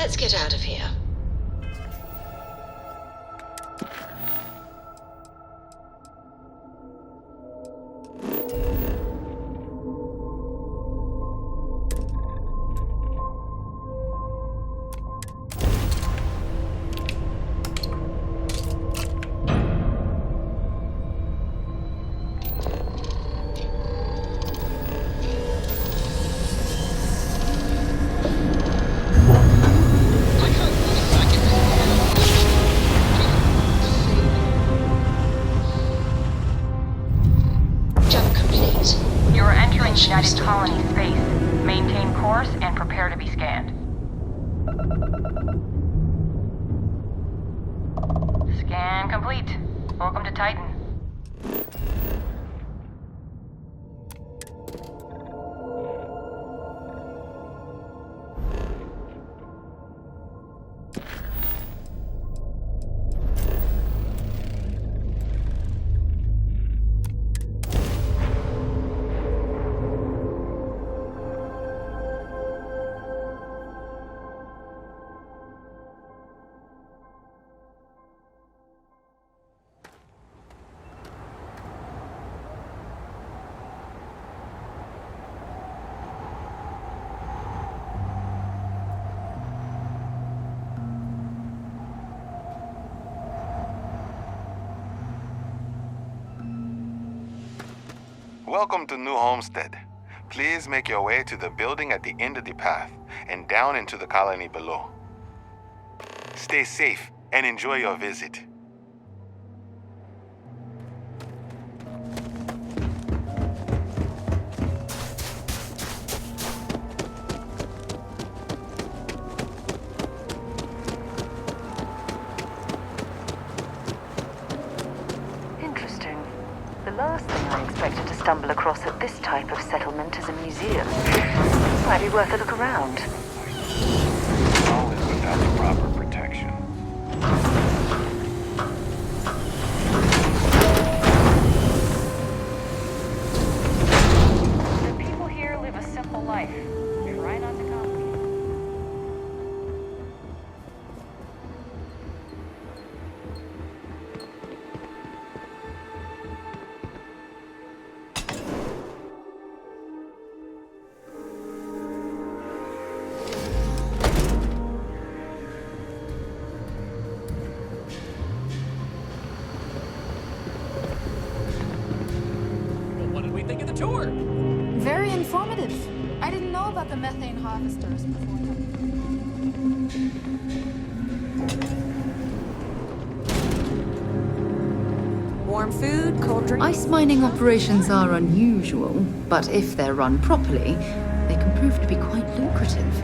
Let's get out of here. United Colony space. Maintain course and prepare to be scanned. Scan complete. Welcome to Titan. Welcome to New Homestead. Please make your way to the building at the end of the path and down into the colony below. Stay safe and enjoy your visit. Stumble across at this type of settlement is a museum. Might be worth a look around. Always without the proper protection. The people here live a simple life. Try not to complicate. Very informative. I didn't know about the methane harvesters before. Warm food, cold drink. Ice mining operations are unusual, but if they're run properly, they can prove to be quite lucrative.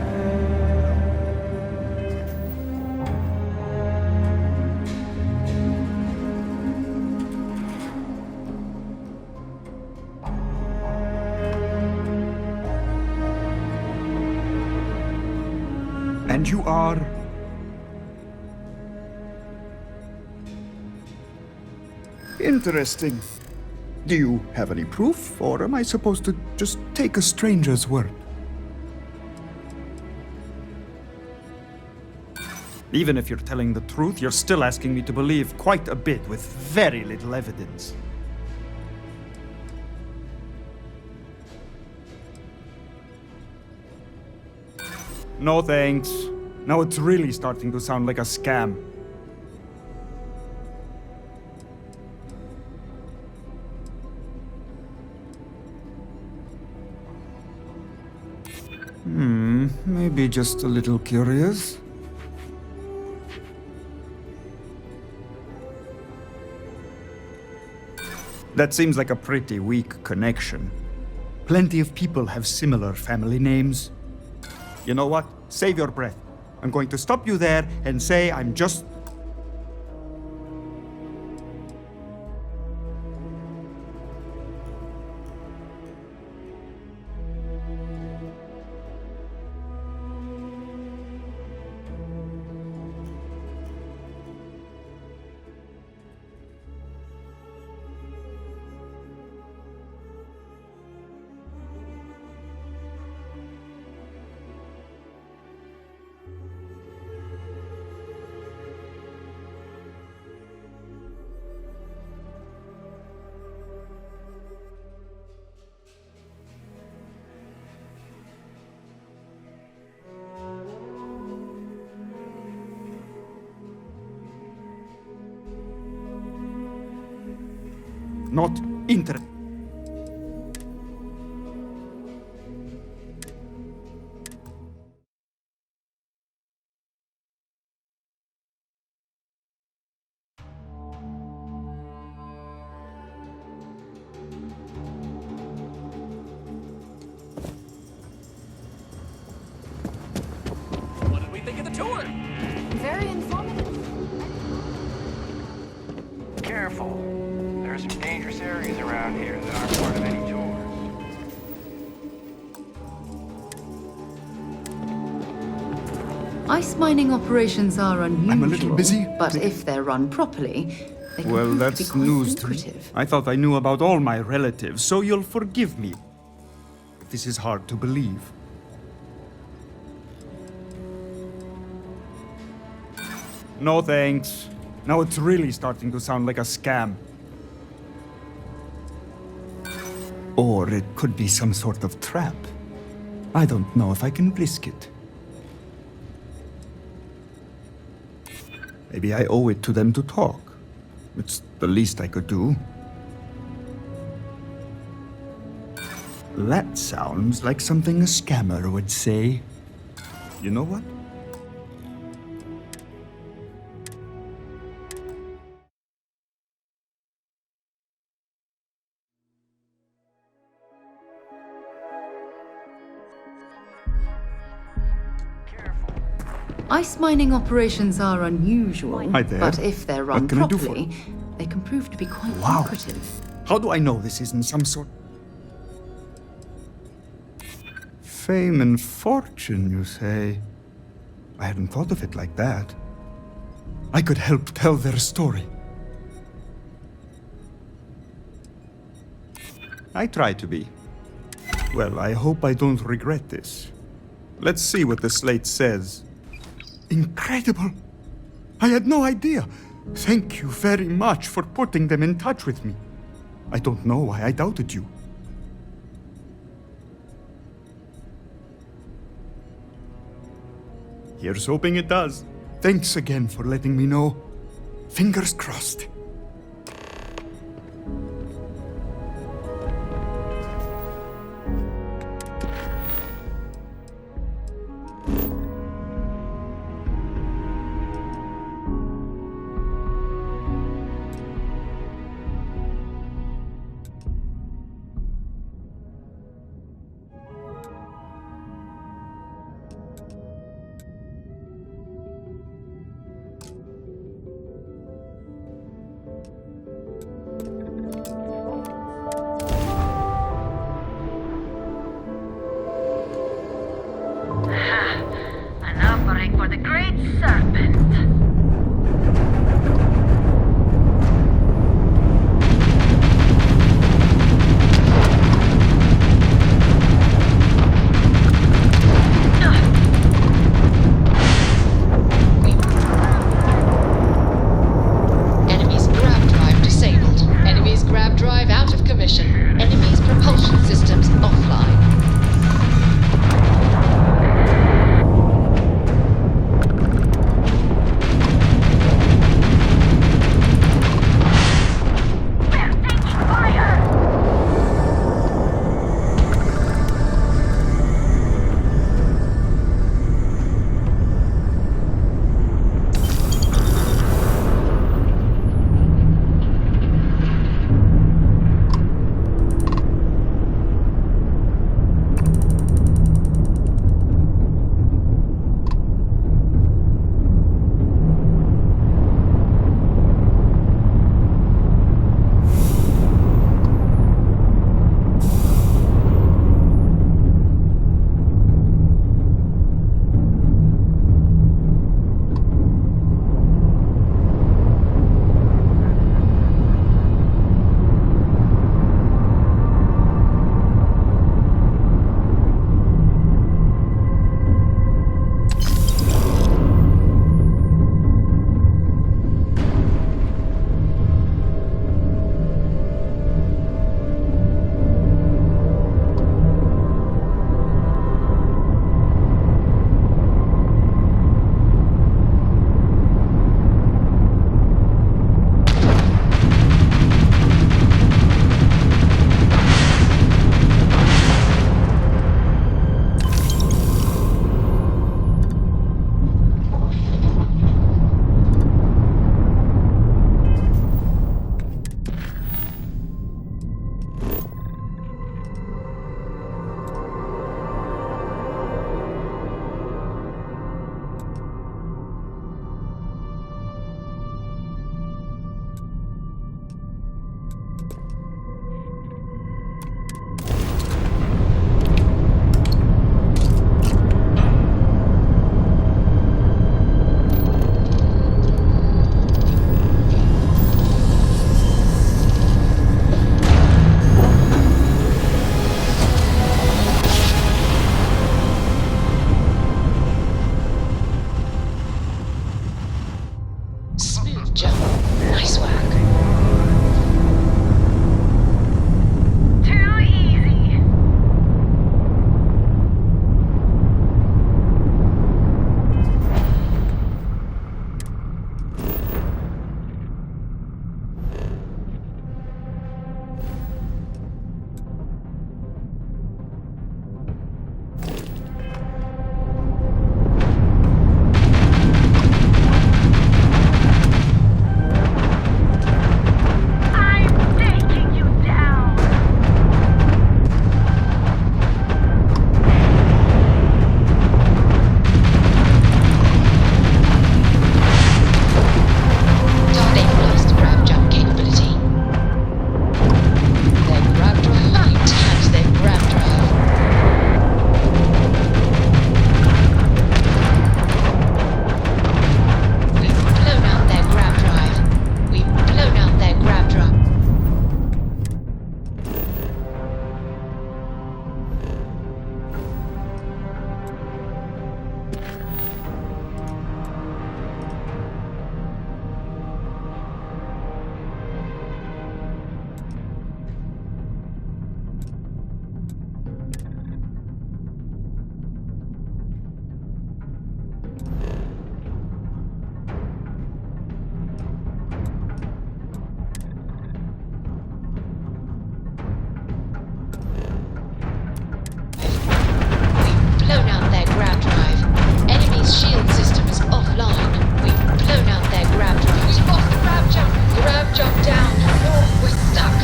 And you are... Interesting. Do you have any proof, or am I supposed to just take a stranger's word? Even if you're telling the truth, you're still asking me to believe quite a bit with very little evidence. No thanks. Now it's really starting to sound like a scam. Maybe just a little curious. That seems like a pretty weak connection. Plenty of people have similar family names. You know what? Save your breath. I'm going to stop you there and say I'm just... not interested. What did we think of the tour? Very informative. Careful. There are some dangerous areas around here that aren't part of any tours. Ice mining operations are unusual. I'm a little busy. But if they're run properly, they can Well, prove to be that's quite news to me. lucrative. I thought I knew about all my relatives, so you'll forgive me. This is hard to believe. No thanks. Now it's really starting to sound like a scam. Or it could be some sort of trap. I don't know if I can risk it. Maybe I owe it to them to talk. It's the least I could do. That sounds like something a scammer would say. You know what? Ice mining operations are unusual. Hi there. But if they're run What can I do for properly, they can prove to be quite Wow. lucrative. How do I know this isn't some sort... Fame and fortune, you say? I hadn't thought of it like that. I could help tell their story. I try to be. Well, I hope I don't regret this. Let's see what the slate says. Incredible! I had no idea. Thank you very much for putting them in touch with me. I don't know why I doubted you. Here's hoping it does. Thanks again for letting me know. Fingers crossed. grab drive. Enemy's shield system is offline. We've blown out their grab drive. We've lost the grab jump. Grab jump down. Oh, we're stuck.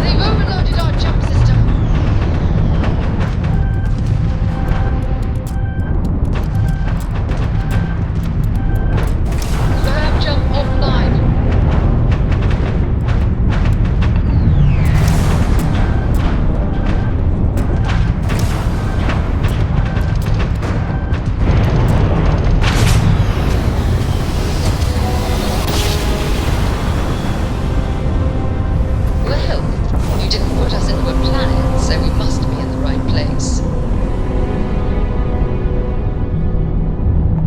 They've overloaded our jump system. Grab jump offline. Well, you didn't put us into a planet, so we must be in the right place.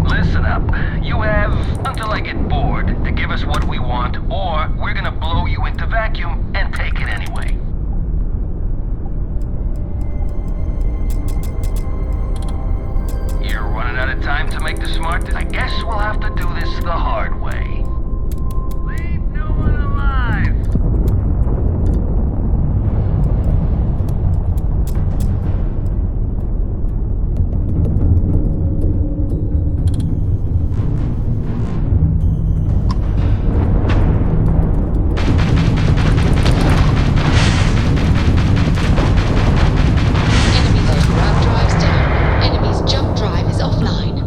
Listen up. You have until I get bored to give us what we want, or we're gonna blow you into vacuum and take it anyway. You're running out of time to make the smart. I guess we'll have to do this the hard way. Leave no one alive. Enemy's grab drive's down. Enemy's jump drive is offline.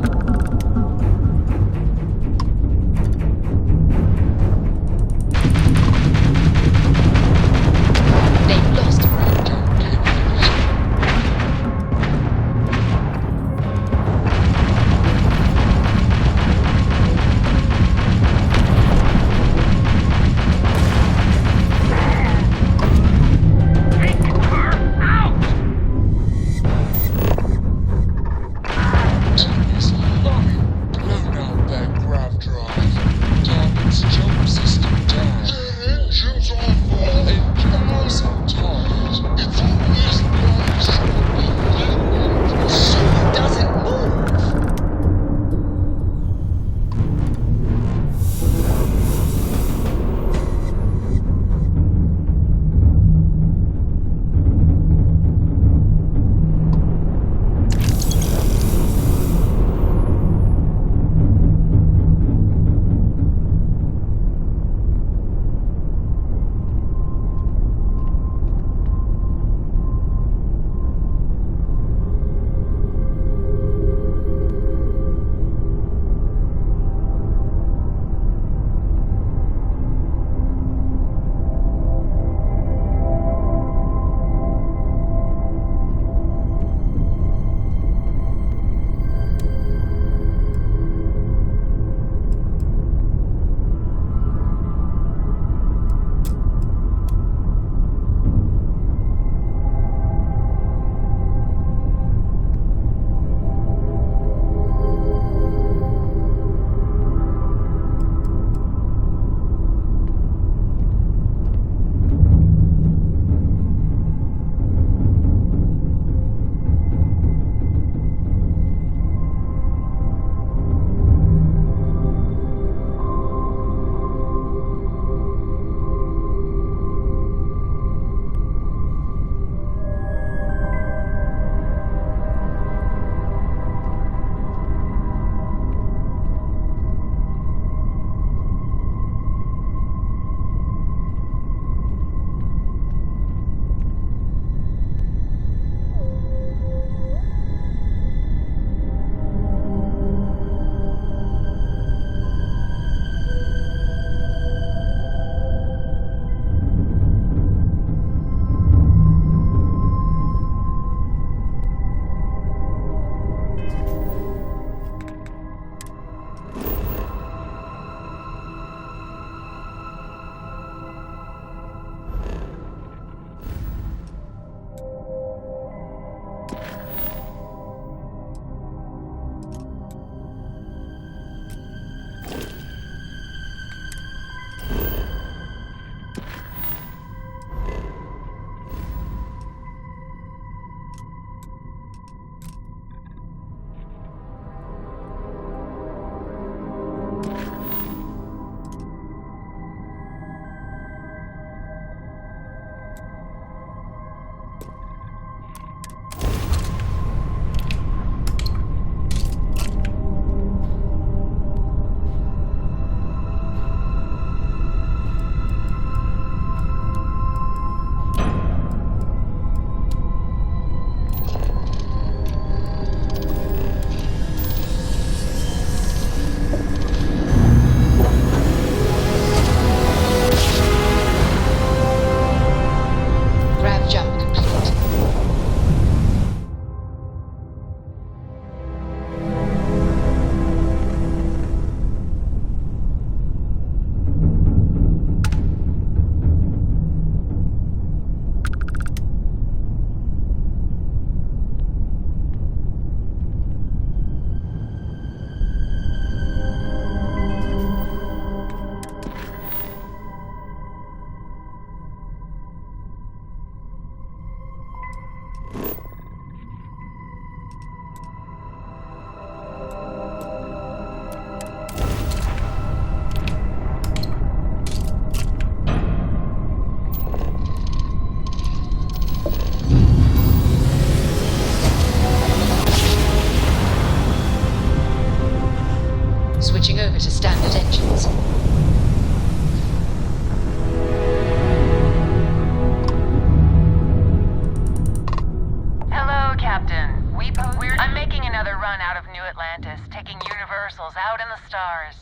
another run out of New Atlantis, taking universals out in the stars.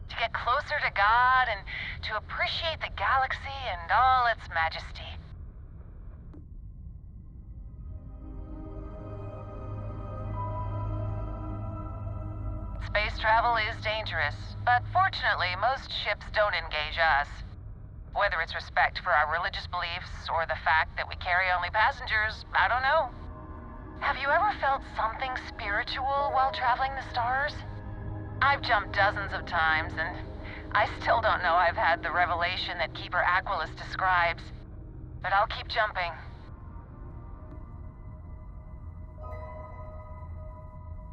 To get closer to God and to appreciate the galaxy and all its majesty. Space travel is dangerous, but fortunately, most ships don't engage us. Whether it's respect for our religious beliefs or the fact that we carry only passengers, I don't know. Have you ever felt something spiritual while traveling the stars? I've jumped dozens of times, and I still don't know I've had the revelation that Keeper Aquilus describes. But I'll keep jumping.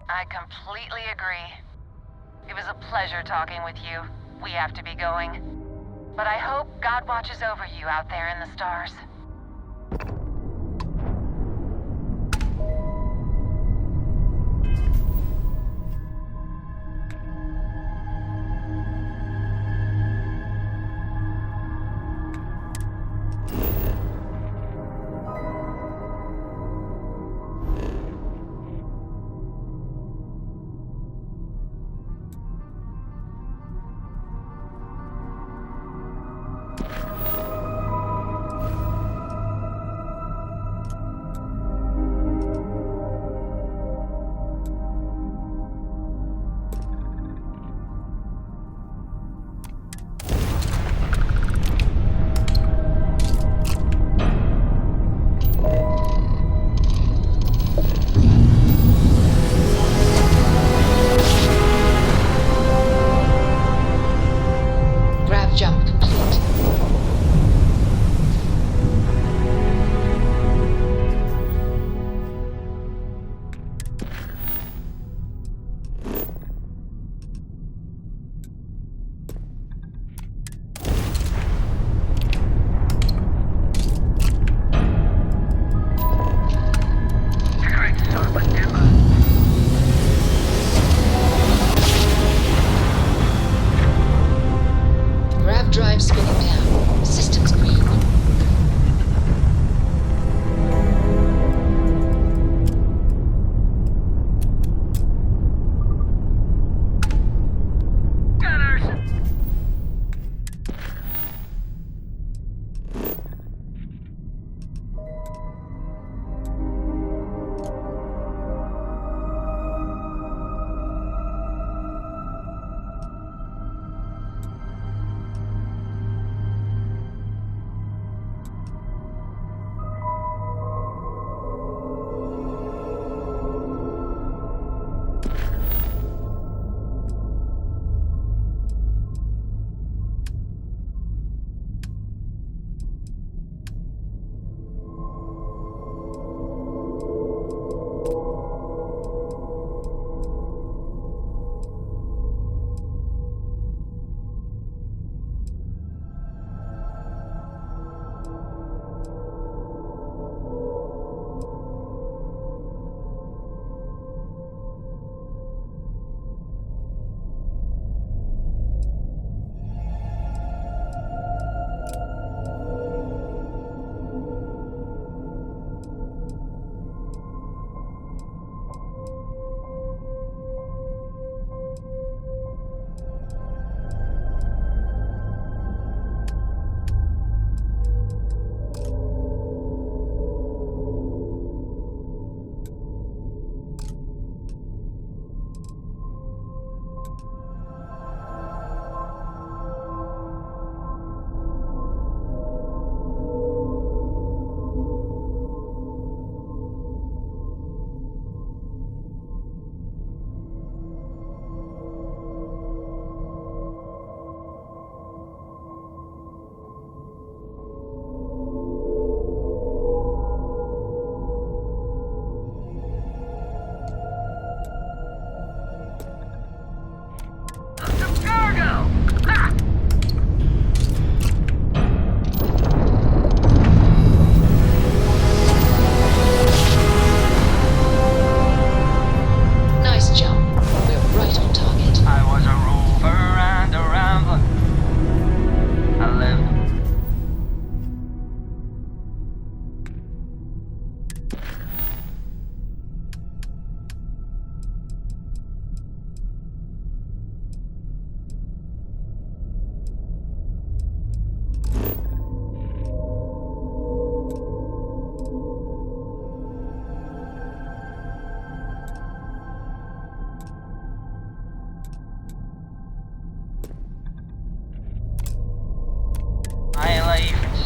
I completely agree. It was a pleasure talking with you. We have to be going. But I hope God watches over you out there in the stars.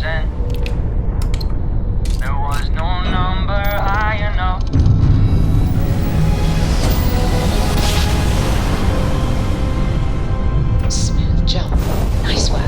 sent. There was no number high enough. Smooth jump. Nice work.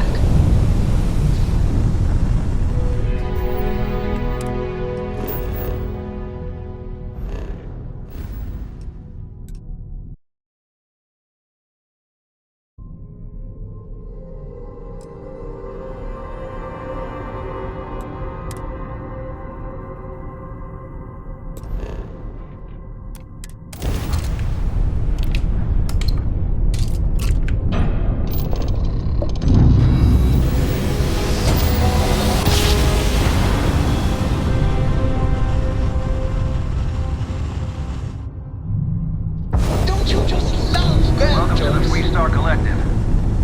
Welcome to the Freestar Collective.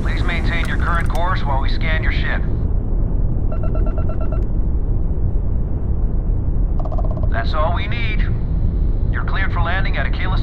Please maintain your current course while we scan your ship. That's all we need. You're cleared for landing at Achilles.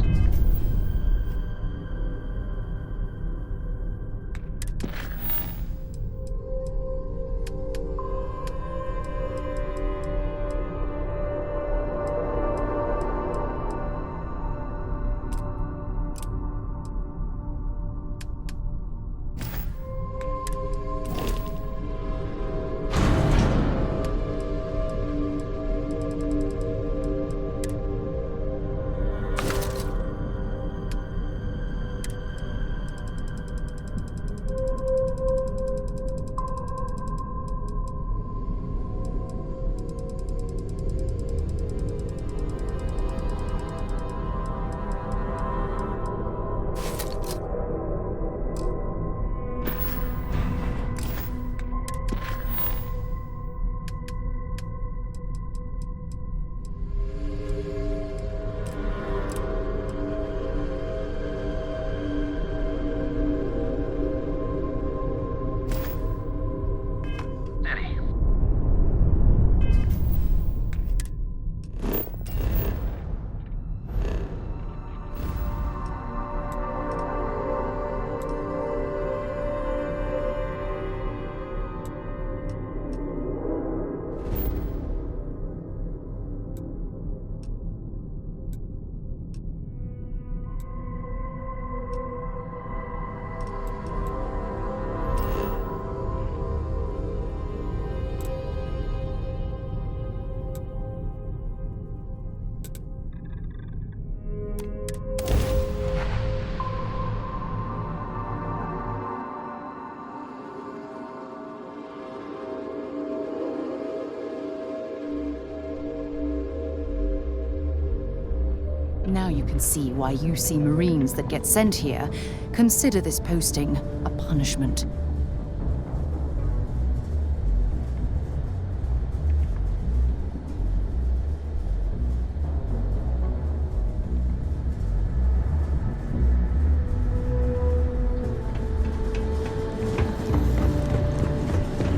Now you can see why you see Marines that get sent here consider this posting a punishment.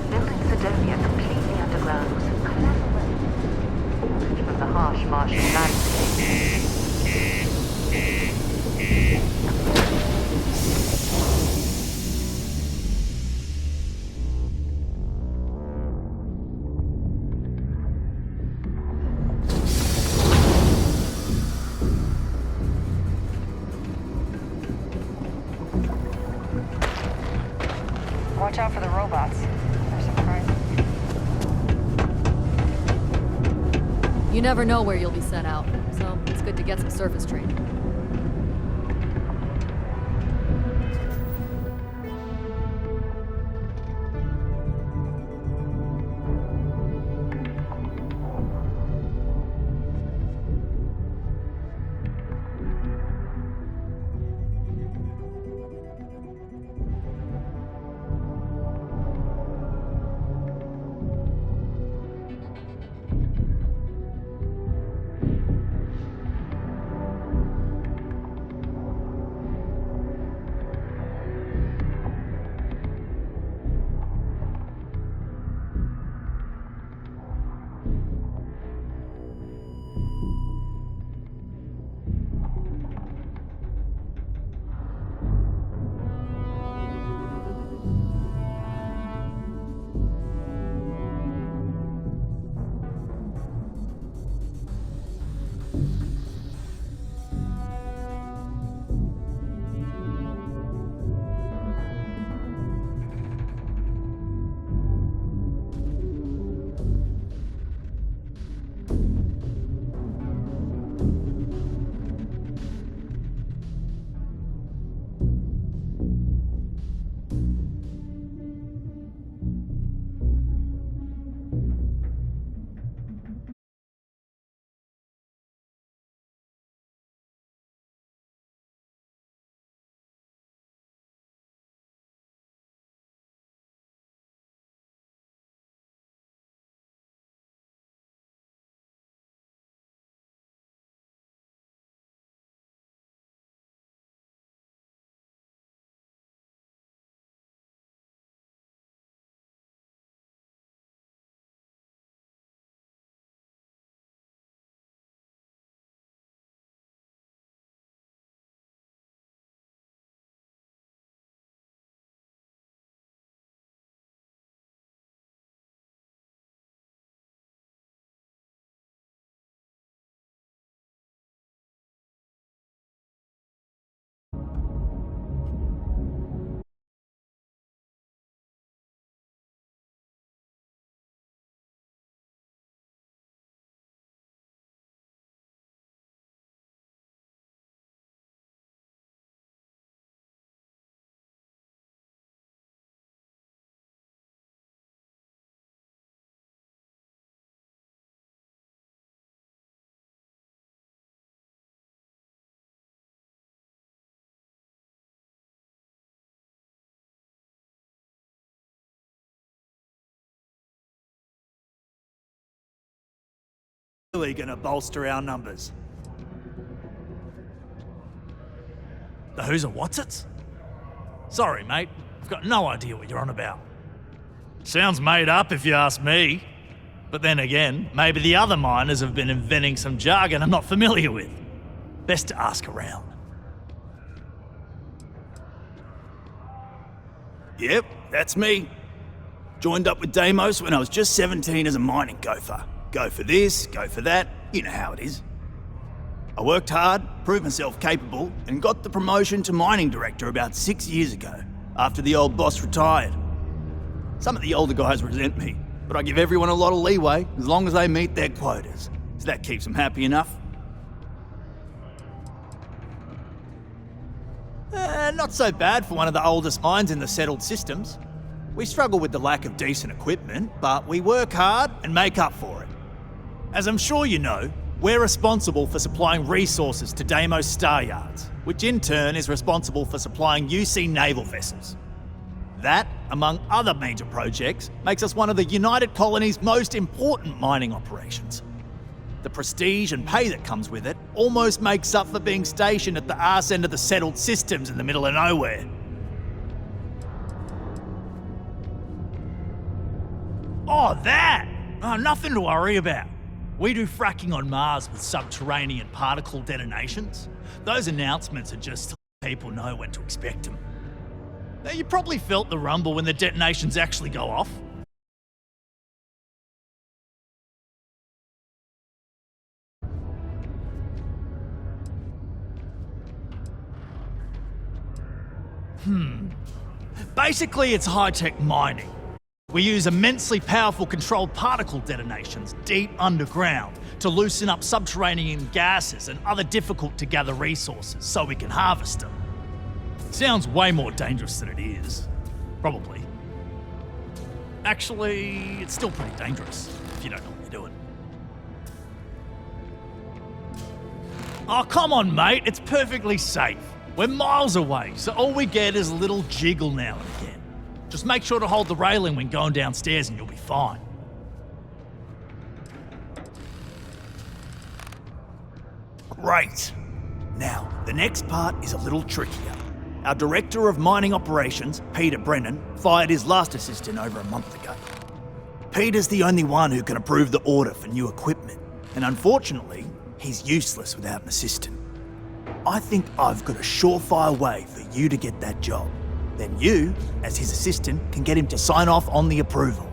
Building Sidonia completely underground was a clever way. Altered from the harsh Martian landscape. Watch out for the robots. They're surprising. You never know where you'll be sent out, so it's good to get some surface training. really gonna bolster our numbers. The who's and what's it's? Sorry, mate. I've got no idea what you're on about. Sounds made up if you ask me. But then again, maybe the other miners have been inventing some jargon I'm not familiar with. Best to ask around. Yep, that's me. Joined up with Deimos when I was just 17 as a mining gopher. Go for this, go for that, you know how it is. I worked hard, proved myself capable, and got the promotion to mining director about 6 years ago, after the old boss retired. Some of the older guys resent me, but I give everyone a lot of leeway as long as they meet their quotas, so that keeps them happy enough. Not so bad for one of the oldest mines in the settled systems. We struggle with the lack of decent equipment, but we work hard and make up for it. As I'm sure you know, we're responsible for supplying resources to Deimos Star Yards, which in turn is responsible for supplying UC naval vessels. That, among other major projects, makes us one of the United Colony's most important mining operations. The prestige and pay that comes with it almost makes up for being stationed at the arse end of the settled systems in the middle of nowhere. Oh, that! Oh, nothing to worry about. We do fracking on Mars with subterranean particle detonations. Those announcements are just to let people know when to expect them. Now, you probably felt the rumble when the detonations actually go off. Basically, it's high-tech mining. We use immensely powerful controlled particle detonations deep underground to loosen up subterranean gases and other difficult-to-gather resources so we can harvest them. Sounds way more dangerous than it is. Probably. Actually, it's still pretty dangerous if you don't know what you're doing. Oh, come on, mate. It's perfectly safe. We're miles away, so all we get is a little jiggle now and again. Just make sure to hold the railing when going downstairs and you'll be fine. Great. Now, the next part is a little trickier. Our Director of Mining Operations, Peter Brennan, fired his last assistant over a month ago. Peter's the only one who can approve the order for new equipment, and unfortunately, he's useless without an assistant. I think I've got a surefire way for you to get that job. Then you, as his assistant, can get him to sign off on the approval.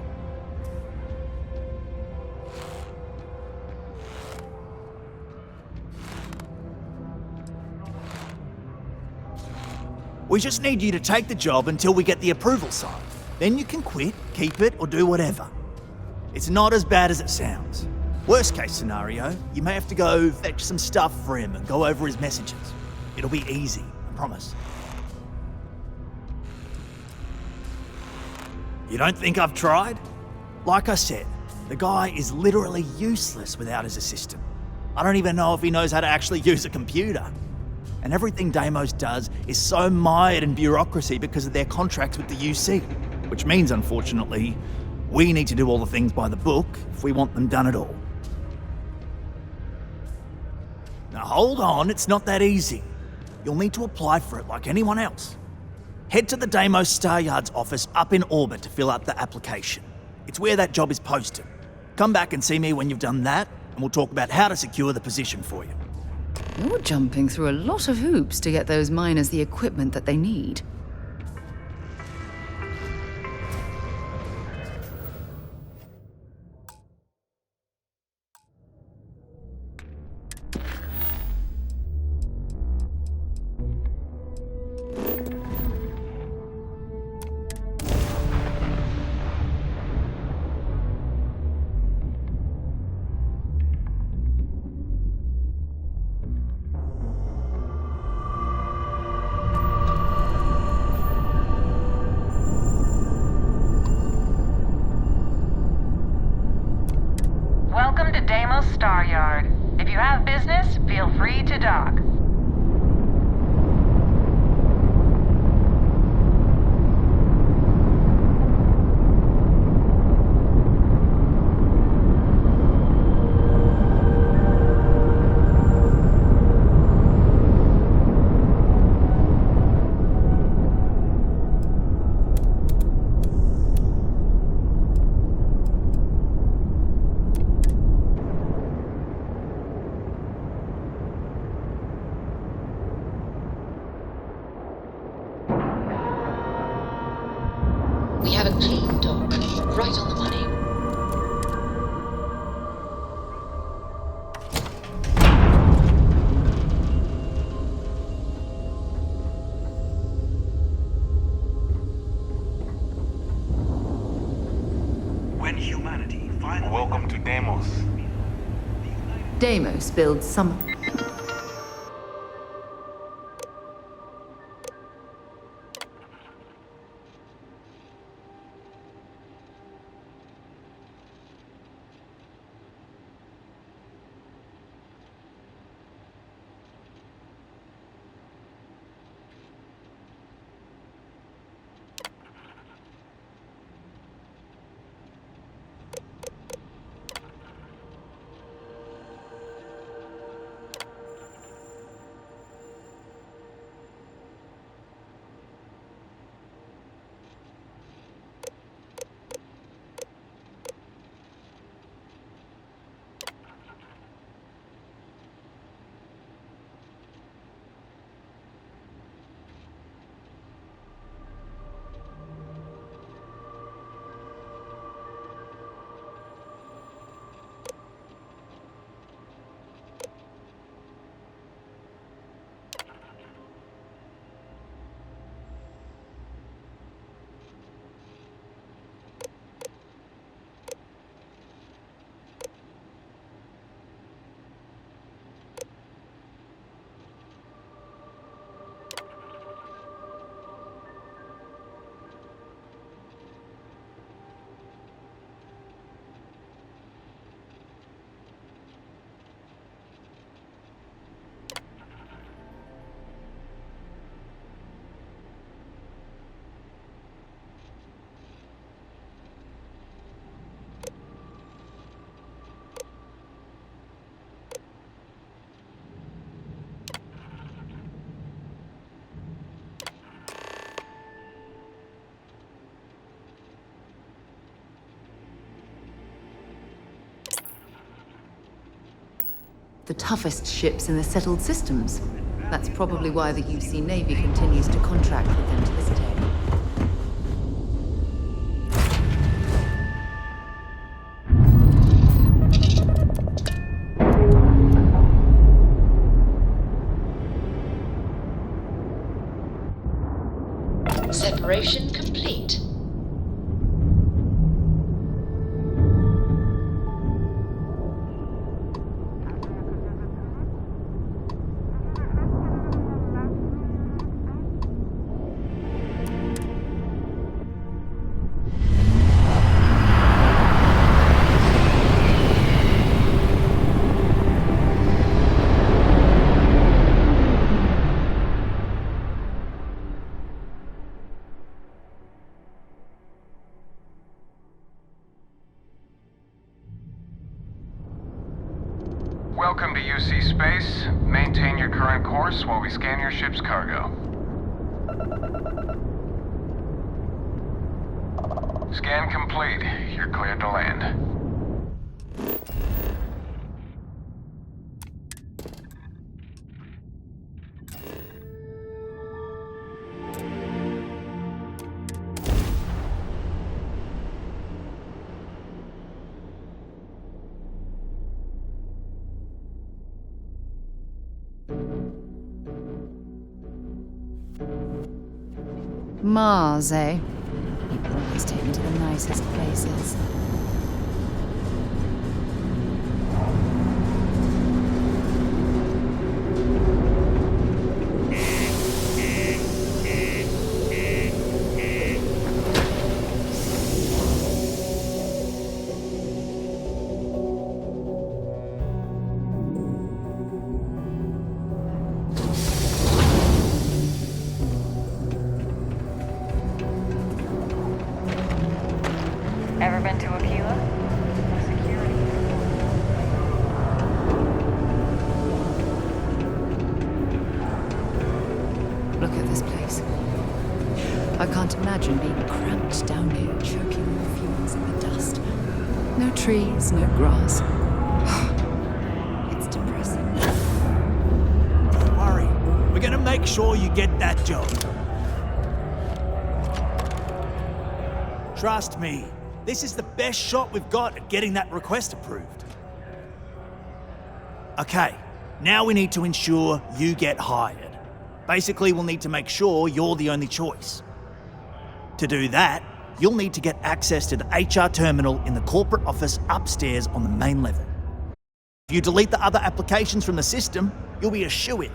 We just need you to take the job until we get the approval signed. Then you can quit, keep it, or do whatever. It's not as bad as it sounds. Worst case scenario, you may have to go fetch some stuff for him and go over his messages. It'll be easy, I promise. You don't think I've tried? Like I said, the guy is literally useless without his assistant. I don't even know if he knows how to actually use a computer. And everything Deimos does is so mired in bureaucracy because of their contracts with the UC, which means, unfortunately, we need to do all the things by the book if we want them done at all. Now hold on, it's not that easy. You'll need to apply for it like anyone else. Head to the Deimos Star Yards office up in orbit to fill out the application. It's where that job is posted. Come back and see me when you've done that, and we'll talk about how to secure the position for you. You're jumping through a lot of hoops to get those miners the equipment that they need. a clean dock. Right on the money. When humanity finally... Welcome to Deimos. Deimos builds some. The toughest ships in the settled systems. That's probably why the UC Navy continues to contract with them to this day. Separation complete. Welcome to UC Space. Maintain your current course while we scan your ship's cargo. Scan complete. You're cleared to land. Mars, eh? People always take me to the nicest places. Ever been to Aquila? Security. Look at this place. I can't imagine being cramped down here, choking on the fumes and the dust. No trees, no grass. It's depressing. Don't worry. We're gonna make sure you get that job. Trust me, this is the best shot we've got at getting that request approved. Okay, now we need to ensure you get hired. Basically, we'll need to make sure you're the only choice. To do that, you'll need to get access to the HR terminal in the corporate office upstairs on the main level. If you delete the other applications from the system, you'll be a shoo-in.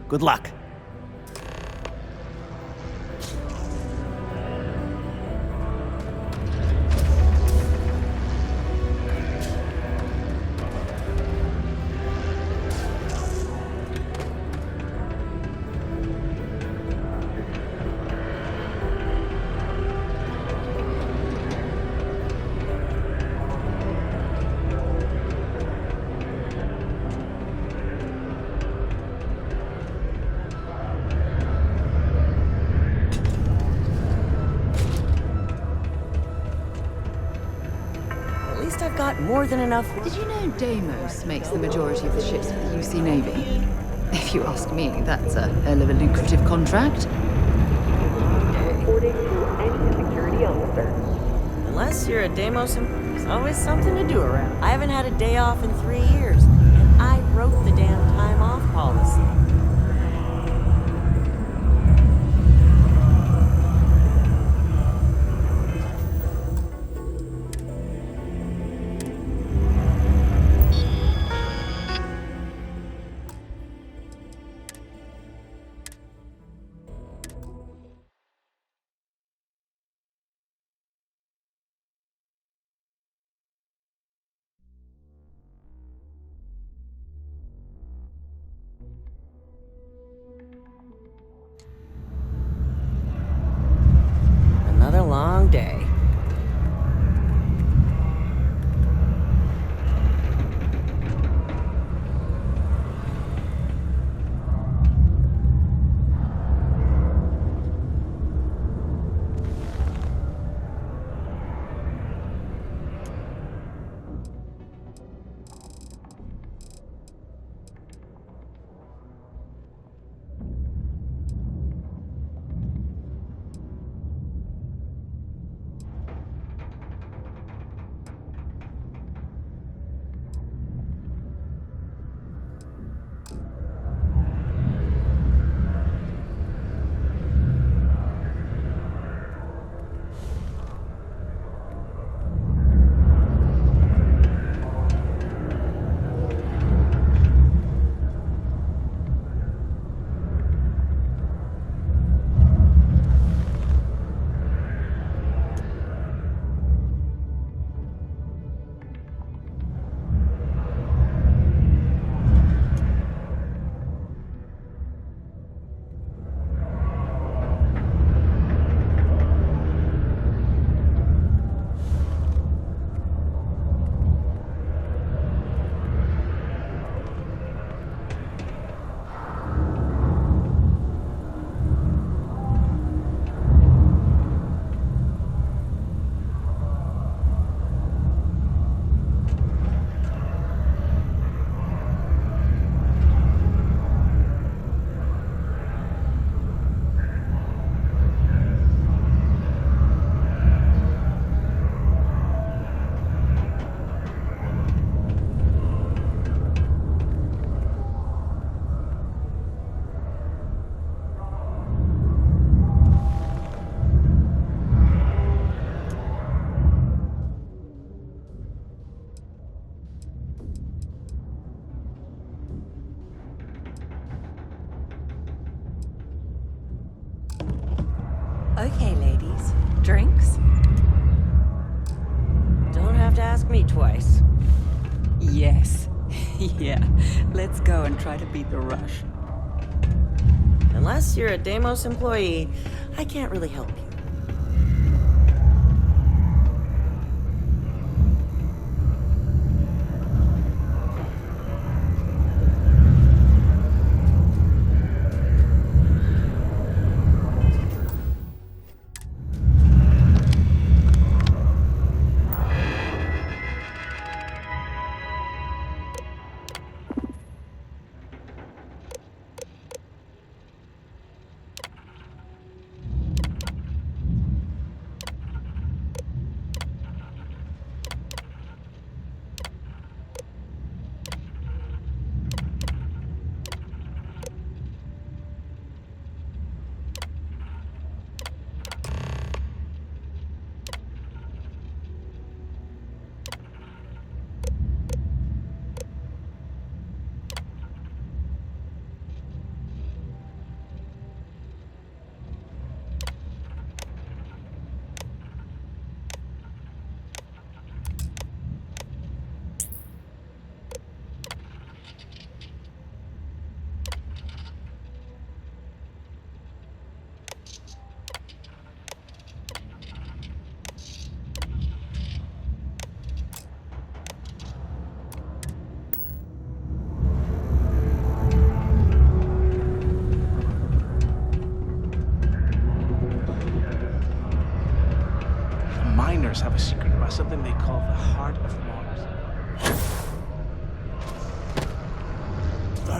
Good luck. I've got more than enough. Did you know Deimos makes the majority of the ships for the UC Navy? If you ask me, that's a hell of a lucrative contract. Reporting to any security officer. Unless you're a Deimos, there's always something to do around. I haven't had a day off in 3 years, and I wrote the damn time off policy. Another long day. Okay, ladies. Drinks? Don't have to ask me twice. Yes. Yeah. Let's go and try to beat the rush. Unless you're a Deimos employee, I can't really help you.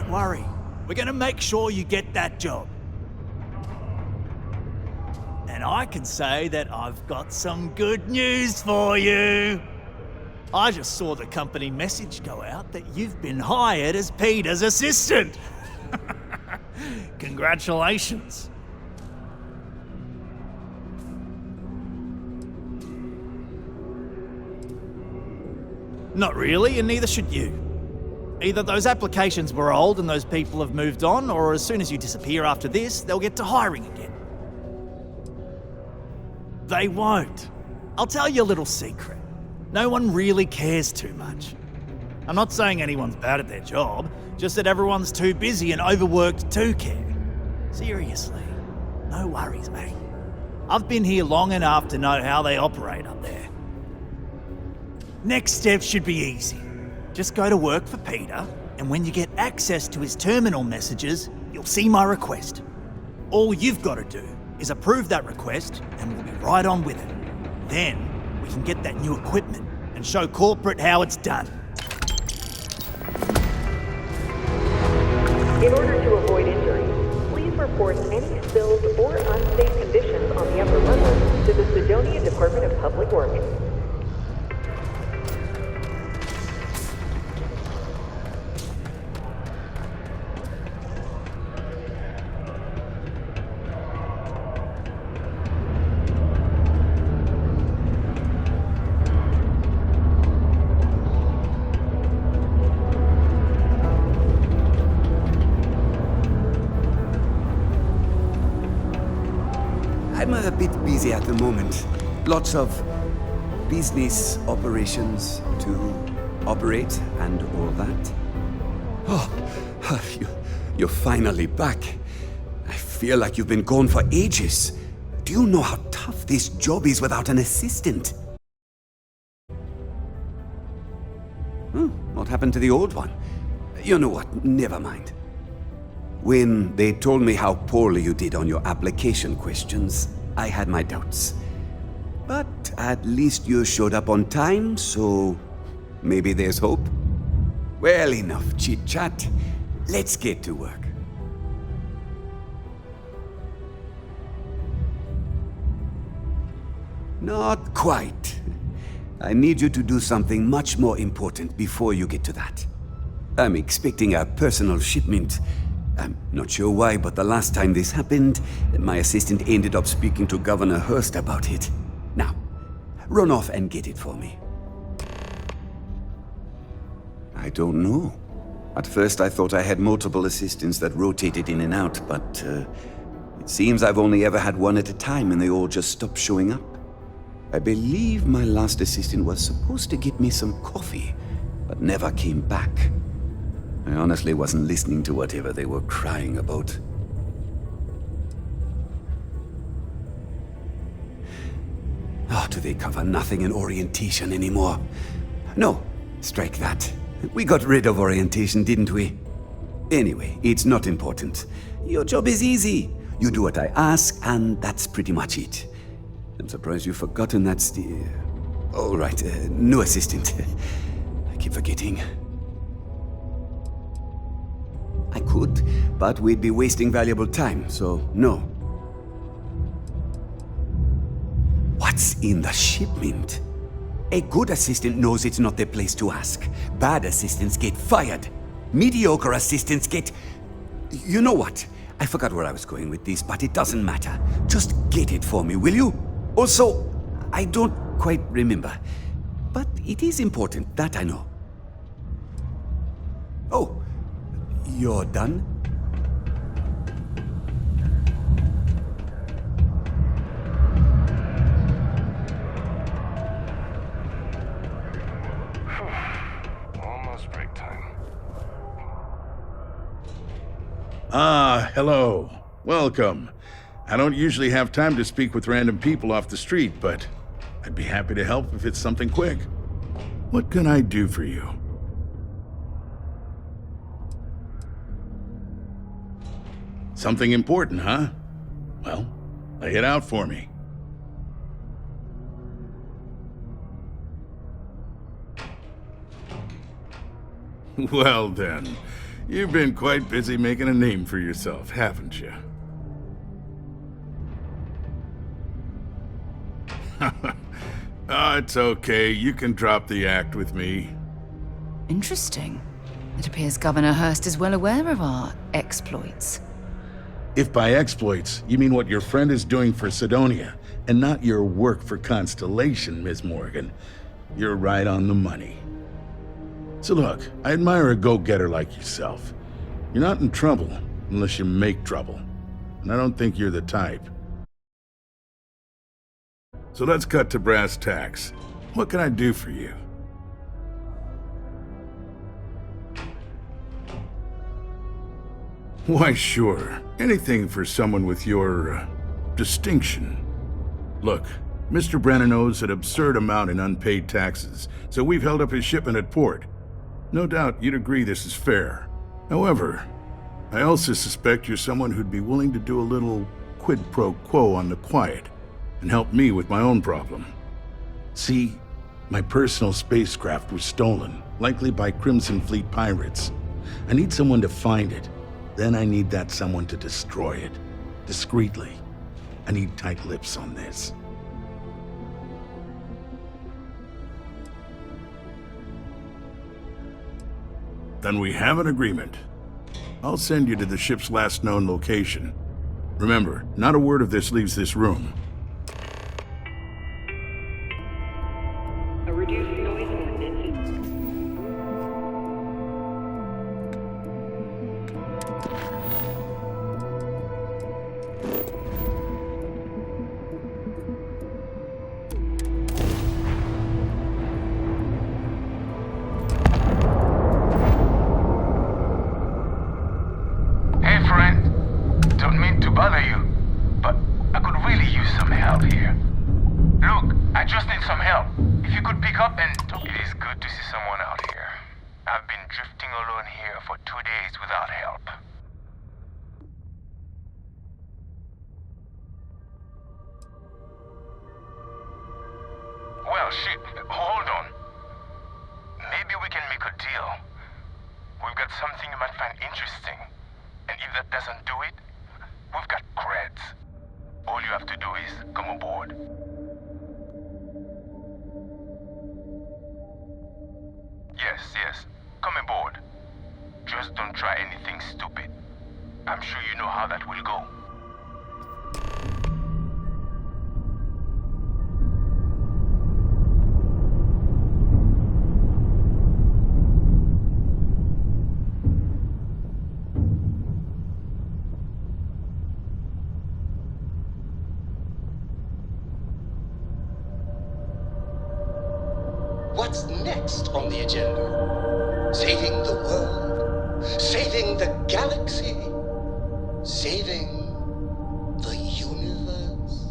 Don't worry. We're gonna make sure you get that job. And I can say that I've got some good news for you. I just saw the company message go out that you've been hired as Peter's assistant. Congratulations. Not really, and neither should you. Either those applications were old and those people have moved on, or as soon as you disappear after this, they'll get to hiring again. They won't. I'll tell you a little secret. No one really cares too much. I'm not saying anyone's bad at their job, just that everyone's too busy and overworked to care. Seriously, no worries, mate. I've been here long enough to know how they operate up there. Next step should be easy. Just go to work for Peter, and when you get access to his terminal messages, you'll see my request. All you've got to do is approve that request, and we'll be right on with it. Then, we can get that new equipment and show corporate how it's done. In order to avoid injury, please report any spills or unsafe conditions on the upper level to the Sidonia Department of Public Works. I'm a bit busy at the moment. Lots of business operations to operate and all that. Oh, you're finally back. I feel like you've been gone for ages. Do you know how tough this job is without an assistant? What happened to the old one? You know what, never mind. When they told me how poorly you did on your application questions, I had my doubts. But at least you showed up on time, so maybe there's hope. Well, enough chit-chat. Let's get to work. Not quite. I need you to do something much more important before you get to that. I'm expecting a personal shipment. I'm not sure why, but the last time this happened, my assistant ended up speaking to Governor Hurst about it. Now, run off and get it for me. I don't know. At first I thought I had multiple assistants that rotated in and out, but it seems I've only ever had one at a time and they all just stopped showing up. I believe my last assistant was supposed to get me some coffee, but never came back. I honestly wasn't listening to whatever they were crying about. Oh, do they cover nothing in orientation anymore? No, strike that. We got rid of orientation, didn't we? Anyway, it's not important. Your job is easy. You do what I ask, and that's pretty much it. I'm surprised you've forgotten that's the... All right, no assistant. I keep forgetting. I could, but we'd be wasting valuable time, so no. What's in the shipment? A good assistant knows it's not their place to ask. Bad assistants get fired. Mediocre assistants get... You know what? I forgot where I was going with this, but it doesn't matter. Just get it for me, will you? Also, I don't quite remember, but it is important, that I know. Oh, you're done? Almost break time. Ah, hello. Welcome. I don't usually have time to speak with random people off the street, but I'd be happy to help if it's something quick. What can I do for you? Something important, huh? Well, lay it out for me. Well then, You've been quite busy making a name for yourself, haven't you? Oh, it's okay. You can drop the act with me. Interesting. It appears Governor Hurst is well aware of our exploits. If by exploits, you mean what your friend is doing for Sidonia, and not your work for Constellation, Ms. Morgan, you're right on the money. So look, I admire a go-getter like yourself. You're not in trouble unless you make trouble. And I don't think you're the type. So let's cut to brass tacks. What can I do for you? Why, sure. Anything for someone with your, distinction. Look, Mr. Brennan owes an absurd amount in unpaid taxes, so we've held up his shipment at port. No doubt you'd agree this is fair. However, I also suspect you're someone who'd be willing to do a little quid pro quo on the quiet and help me with my own problem. See, my personal spacecraft was stolen, likely by Crimson Fleet pirates. I need someone to find it. Then I need that someone to destroy it. Discreetly. I need tight lips on this. Then we have an agreement. I'll send you to the ship's last known location. Remember, not a word of this leaves this room. A reduced noise ordinance. Hey, friend. Don't mean to bother you, but I could really use some help here. Look, I just need some help. If you could pick up and talk. It is good to see someone out here. I've been drifting alone here for 2 days without help. Well, shit, hold on. Maybe we can make a deal. We've got something you might find interesting. And if that doesn't do it, we've got creds. All you have to do is come aboard. Yes, come aboard. Just don't try anything stupid. I'm sure you know how that will go. What's next on the agenda? Saving the world? Saving the galaxy? Saving the universe?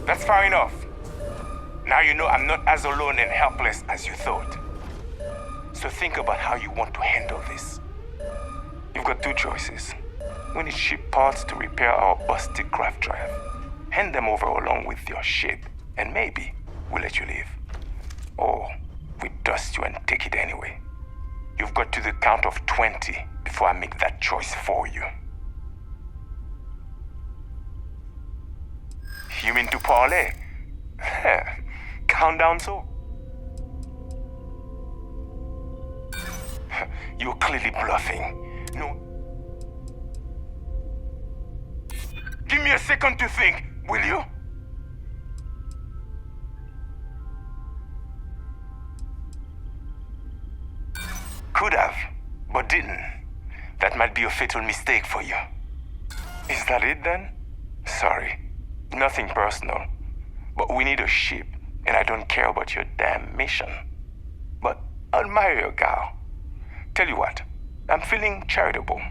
That's far enough. Now you know I'm not as alone and helpless as you thought. So think about how you want to handle this. You've got two choices. We need ship parts to repair our busted craft drive. Hand them over along with your ship, and maybe we'll let you leave. Or we dust you and take it anyway. You've got to the count of 20 before I make that choice for you. You mean to parlay? Countdown, so? You're clearly bluffing. No. Give me a second to think, will you? Could have, but didn't. That might be a fatal mistake for you. Is that it then? Sorry. Nothing personal. But we need a ship, and I don't care about your damn mission. But I'll admire your gal. Tell you what, I'm feeling charitable.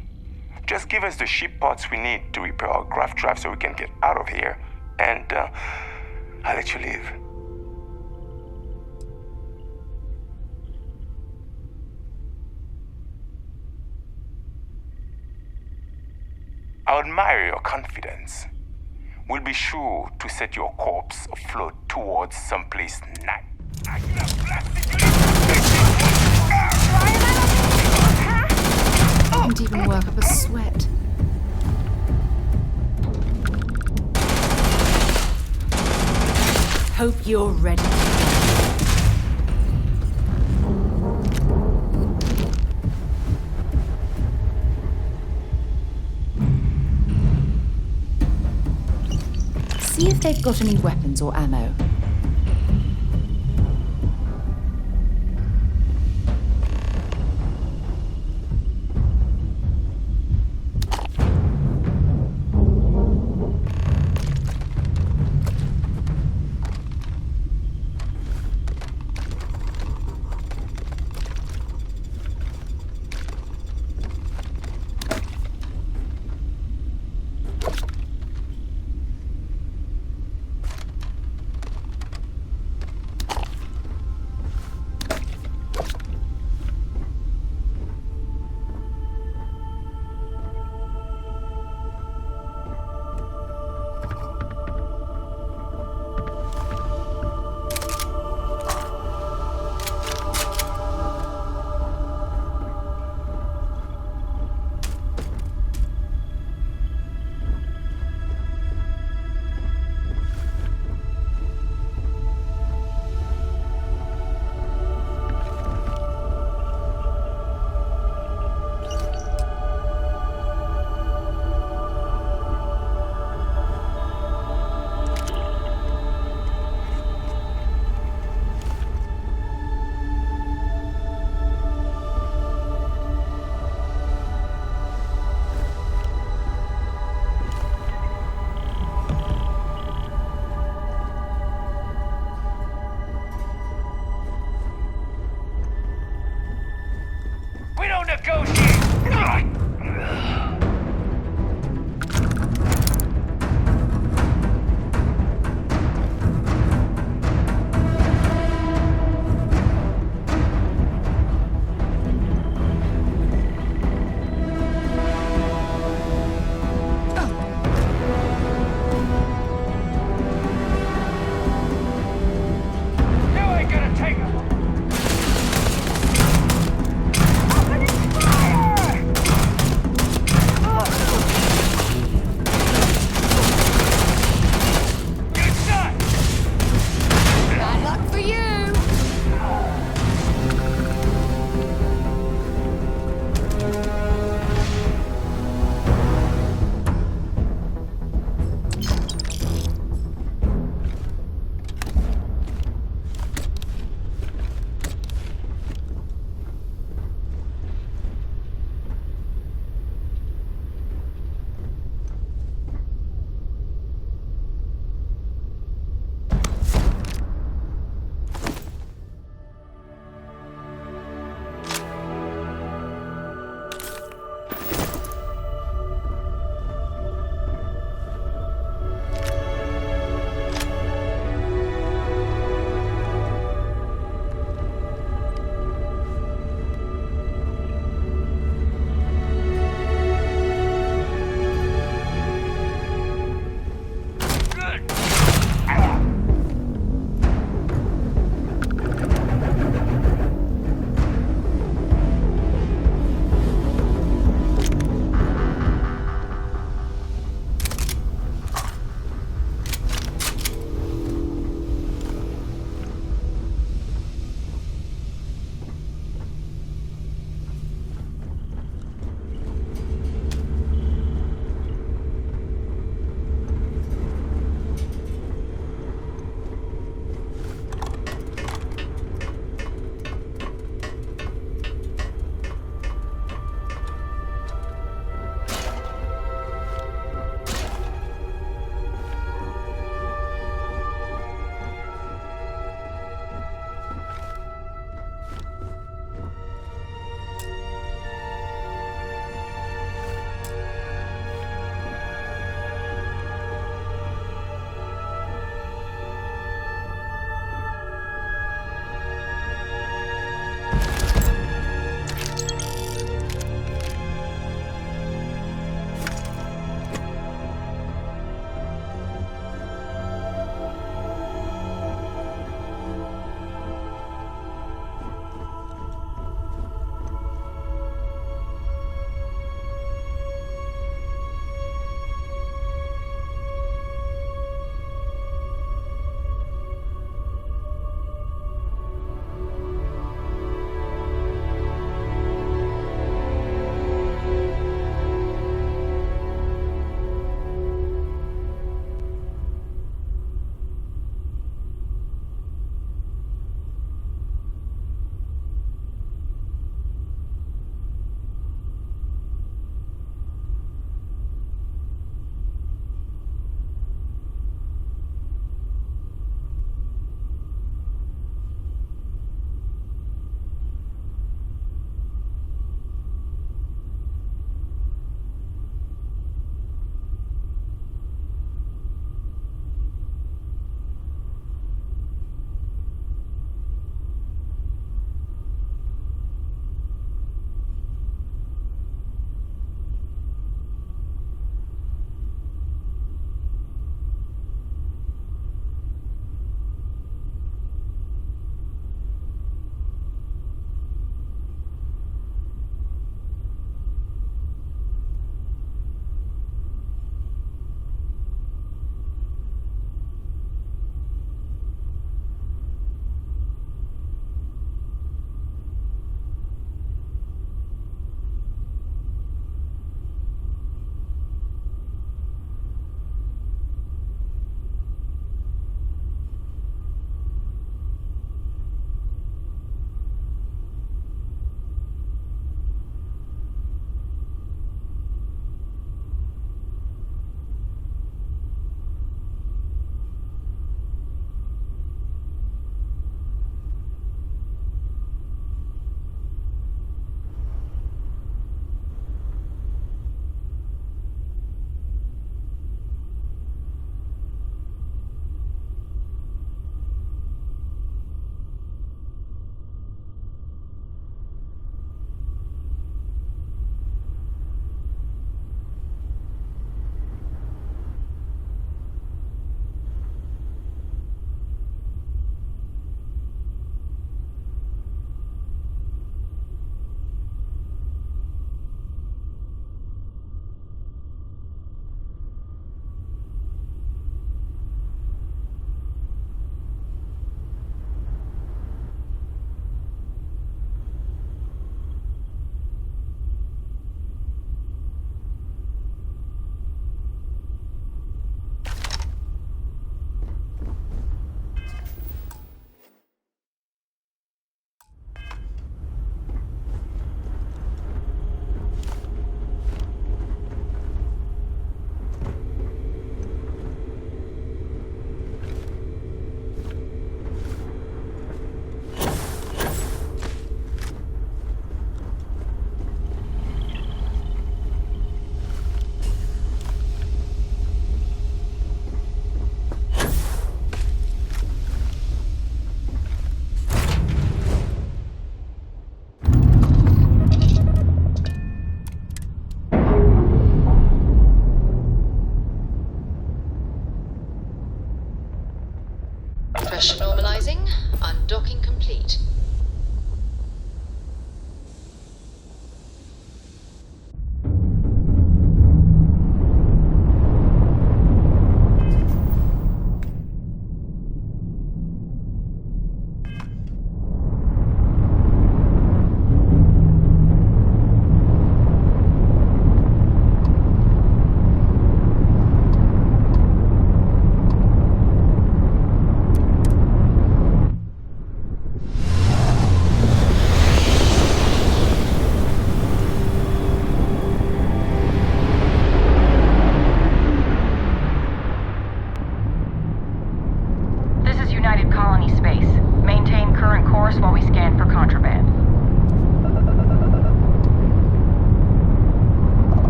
Just give us the ship parts we need to repair our craft drive so we can get out of here, and I'll let you leave. I admire your confidence. We'll be sure to set your corpse afloat towards someplace nice. Didn't even work up a sweat. Hope you're ready. See if they've got any weapons or ammo.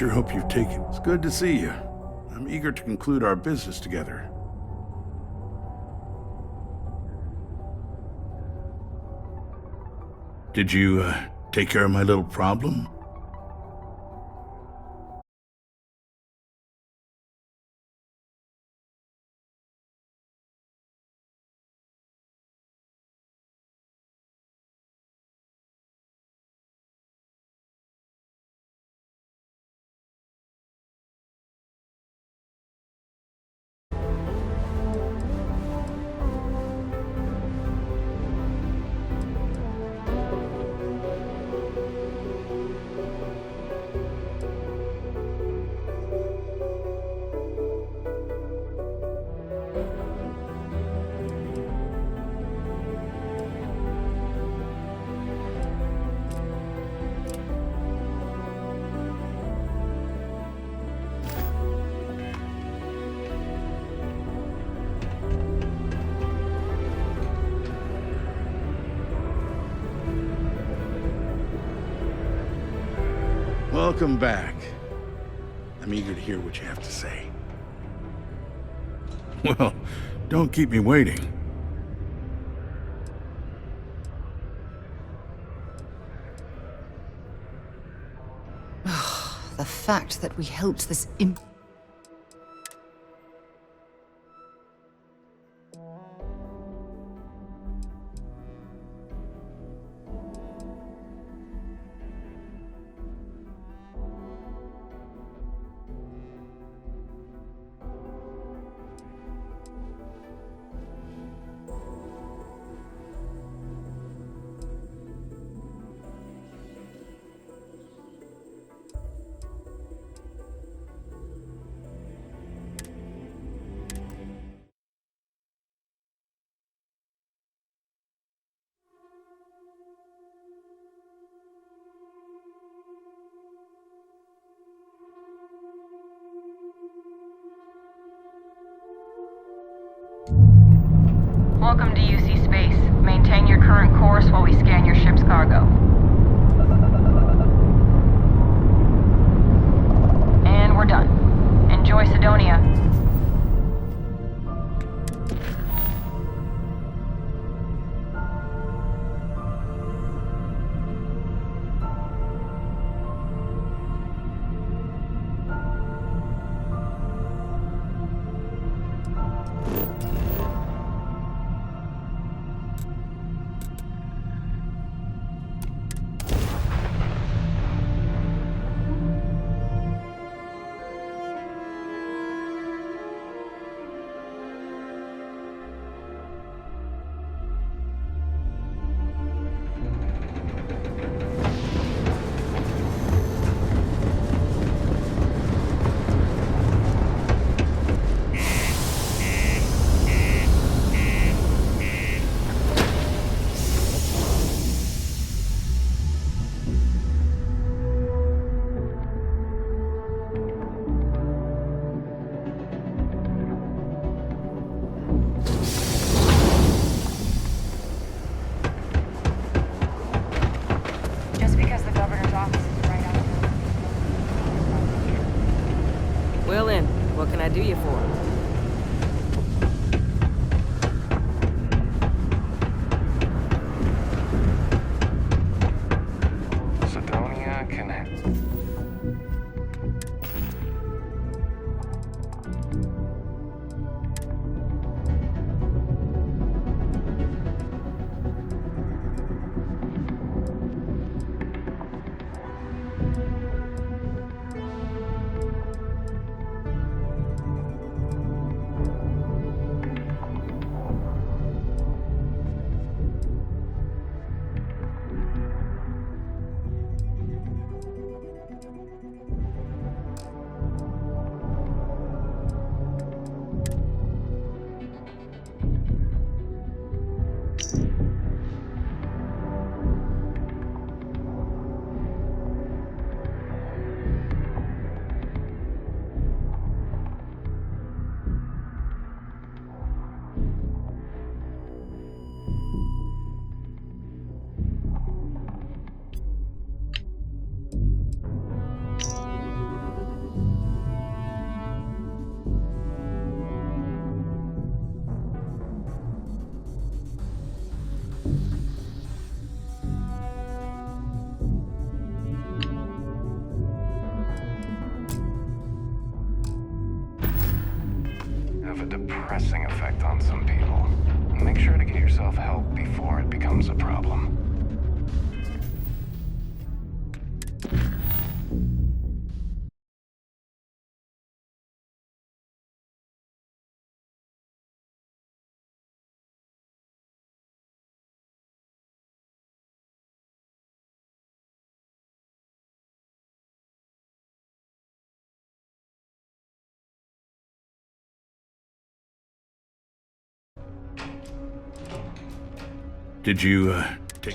sure hope you've taken. It's good to see you. I'm eager to conclude our business together. Did you, take care of my little problem? Welcome back. I'm eager to hear what you have to say. Well, don't keep me waiting. The fact that we helped this Welcome to UC Space. Maintain your current course while we scan your ship's cargo. And we're done. Enjoy Sidonia. Well then, what can I do you for? Sidonia can... a depressing effect on some people. Make sure to get yourself help before it becomes a problem. Did you, take...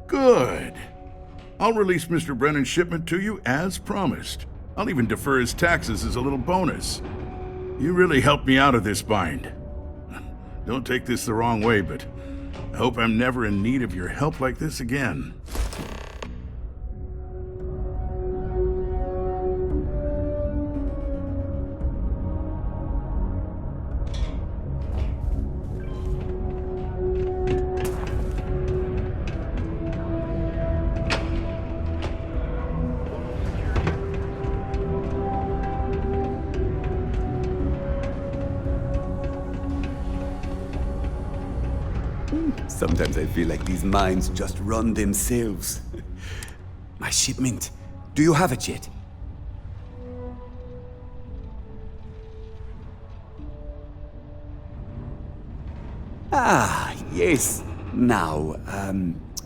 Good. I'll release Mr. Brennan's shipment to you as promised. I'll even defer his taxes as a little bonus. You really helped me out of this bind. Don't take this the wrong way, but I hope I'm never in need of your help like this again. Sometimes I feel like these mines just run themselves. My shipment. Do you have it yet? Ah, yes. Now,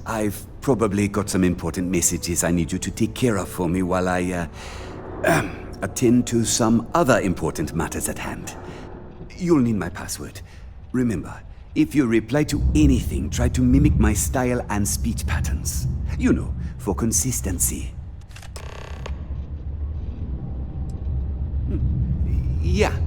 I've probably got some important messages I need you to take care of for me while I, attend to some other important matters at hand. You'll need my password. Remember, if you reply to anything, try to mimic my style and speech patterns. You know, for consistency. Yeah.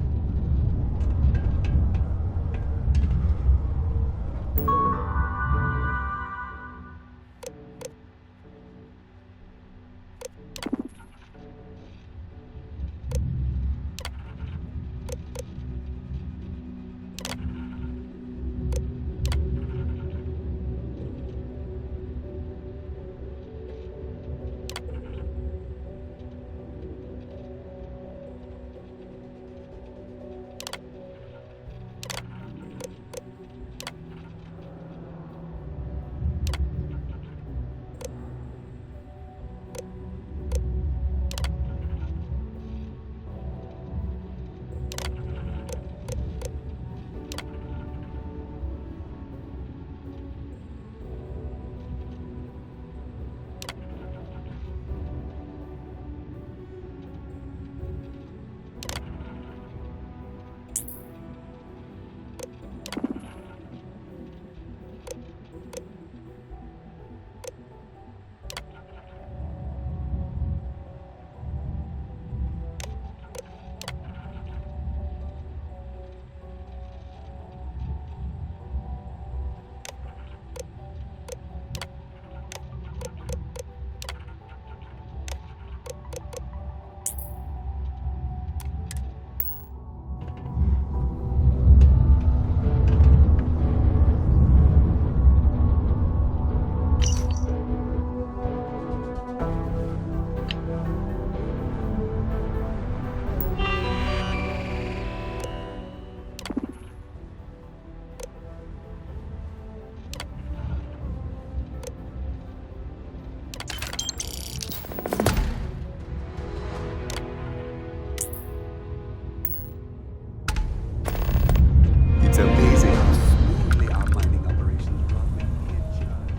It's amazing how smoothly our mining operations run when we in charge.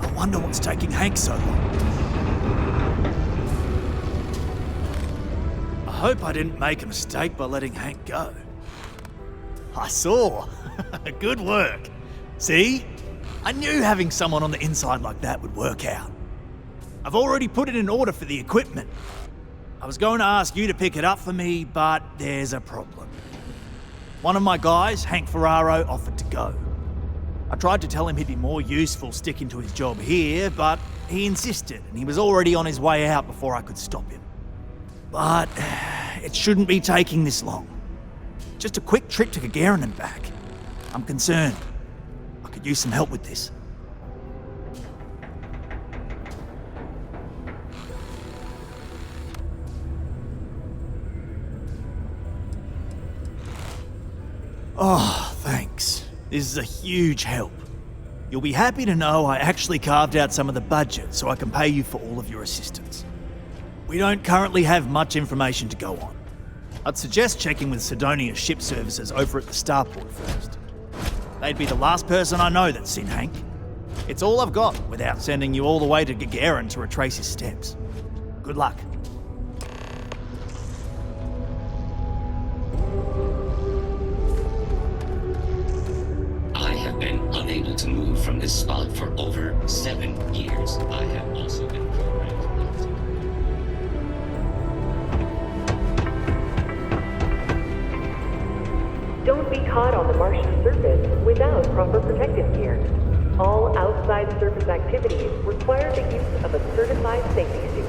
I wonder what's taking Hank so long. I hope I didn't make a mistake by letting Hank go. I saw. Good work. See? I knew having someone on the inside like that would work out. I've already put it in order for the equipment. I was going to ask you to pick it up for me, but there's a problem. One of my guys, Hank Ferraro, offered to go. I tried to tell him he'd be more useful sticking to his job here, but he insisted, and he was already on his way out before I could stop him. But it shouldn't be taking this long. Just a quick trip to Gagarin and back. I'm concerned. I could use some help with this. Oh, thanks. This is a huge help. You'll be happy to know I actually carved out some of the budget so I can pay you for all of your assistance. We don't currently have much information to go on. I'd suggest checking with Sidonia's ship services over at the starport first. They'd be the last person I know that's seen Hank. It's all I've got without sending you all the way to Gagarin to retrace his steps. Good luck. I have been unable to move from this spot for over 7 years. I have also been programmed not to. Don't be caught on the Martian surface without proper protective gear. All outside surface activities require the use of a certified safety suit.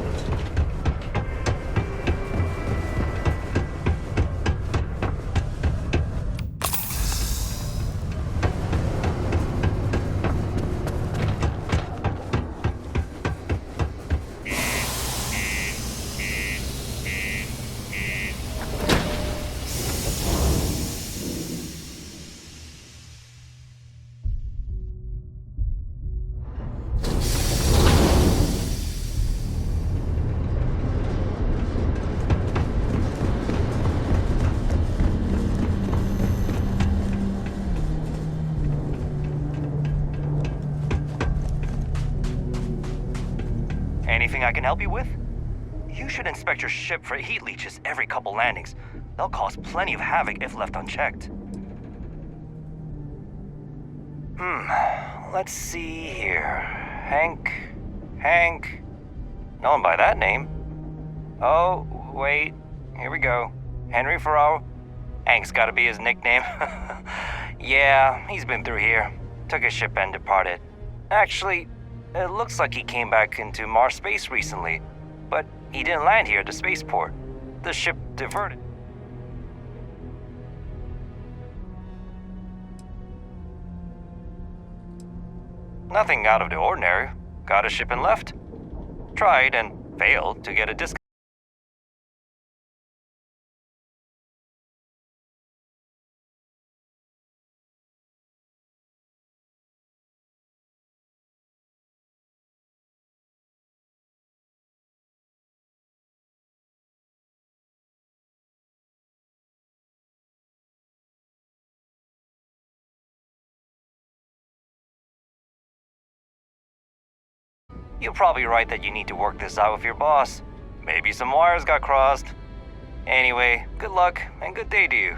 Anything I can help you with? You should inspect your ship for heat leeches every couple landings. They'll cause plenty of havoc if left unchecked. Let's see here. Hank. No one by that name. Oh, wait. Here we go. Henry Farrow. Hank's gotta be his nickname. Yeah, he's been through here. Took his ship and departed. Actually, it looks like he came back into Mars space recently, but he didn't land here at the spaceport. The ship diverted. Nothing out of the ordinary. Got a ship and left. Tried and failed to get a discount. You're probably right that you need to work this out with your boss. Maybe some wires got crossed. Anyway, good luck and good day to you.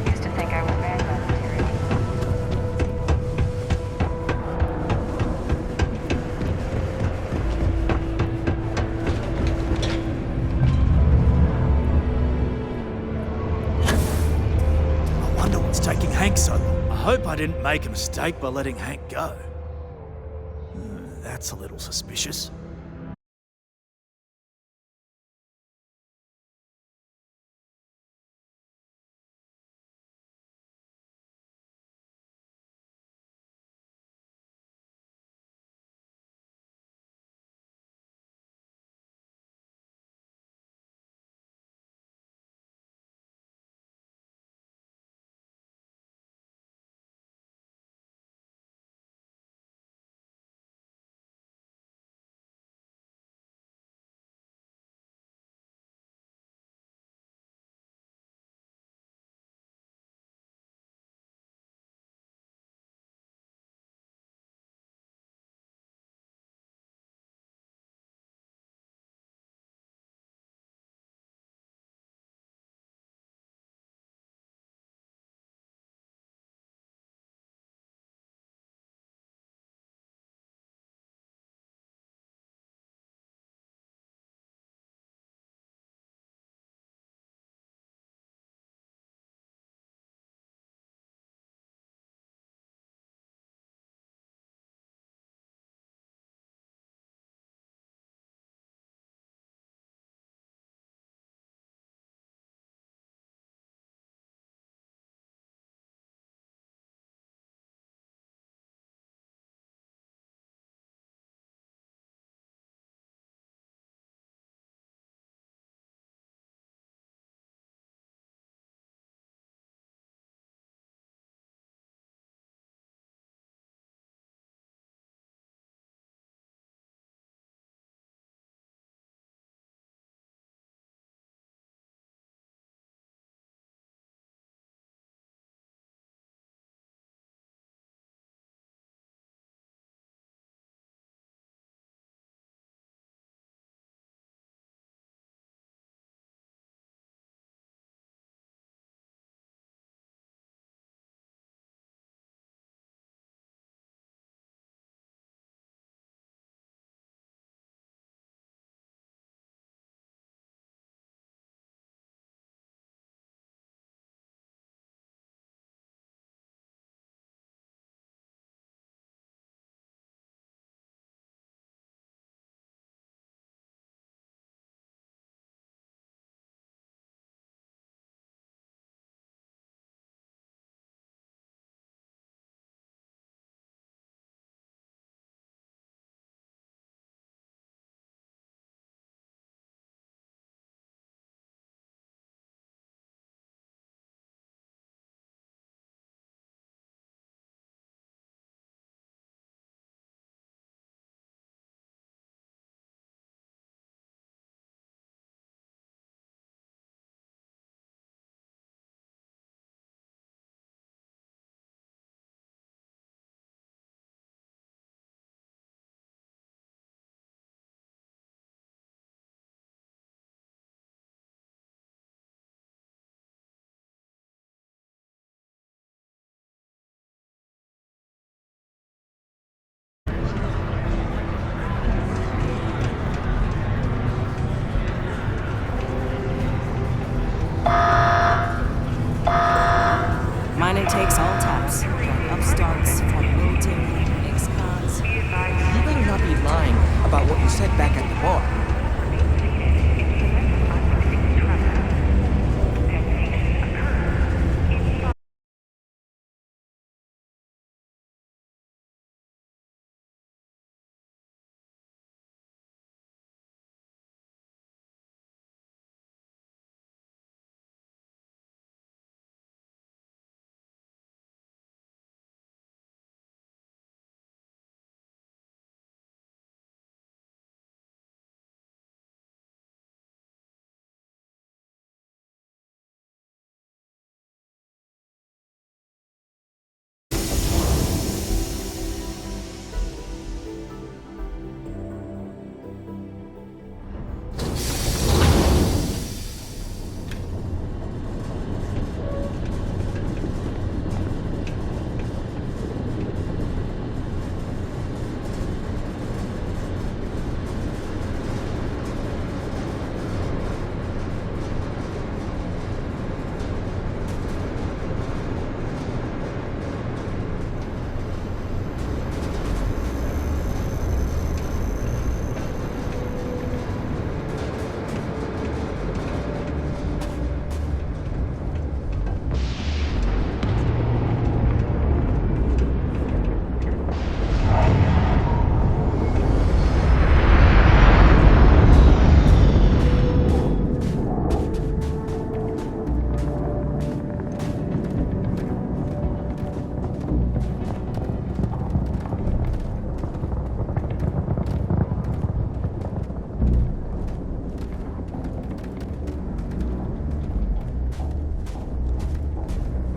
Used to think I was banned by security. I wonder what's taking Hank so long. I hope I didn't make a mistake by letting Hank go. That's a little suspicious. said back at the bar.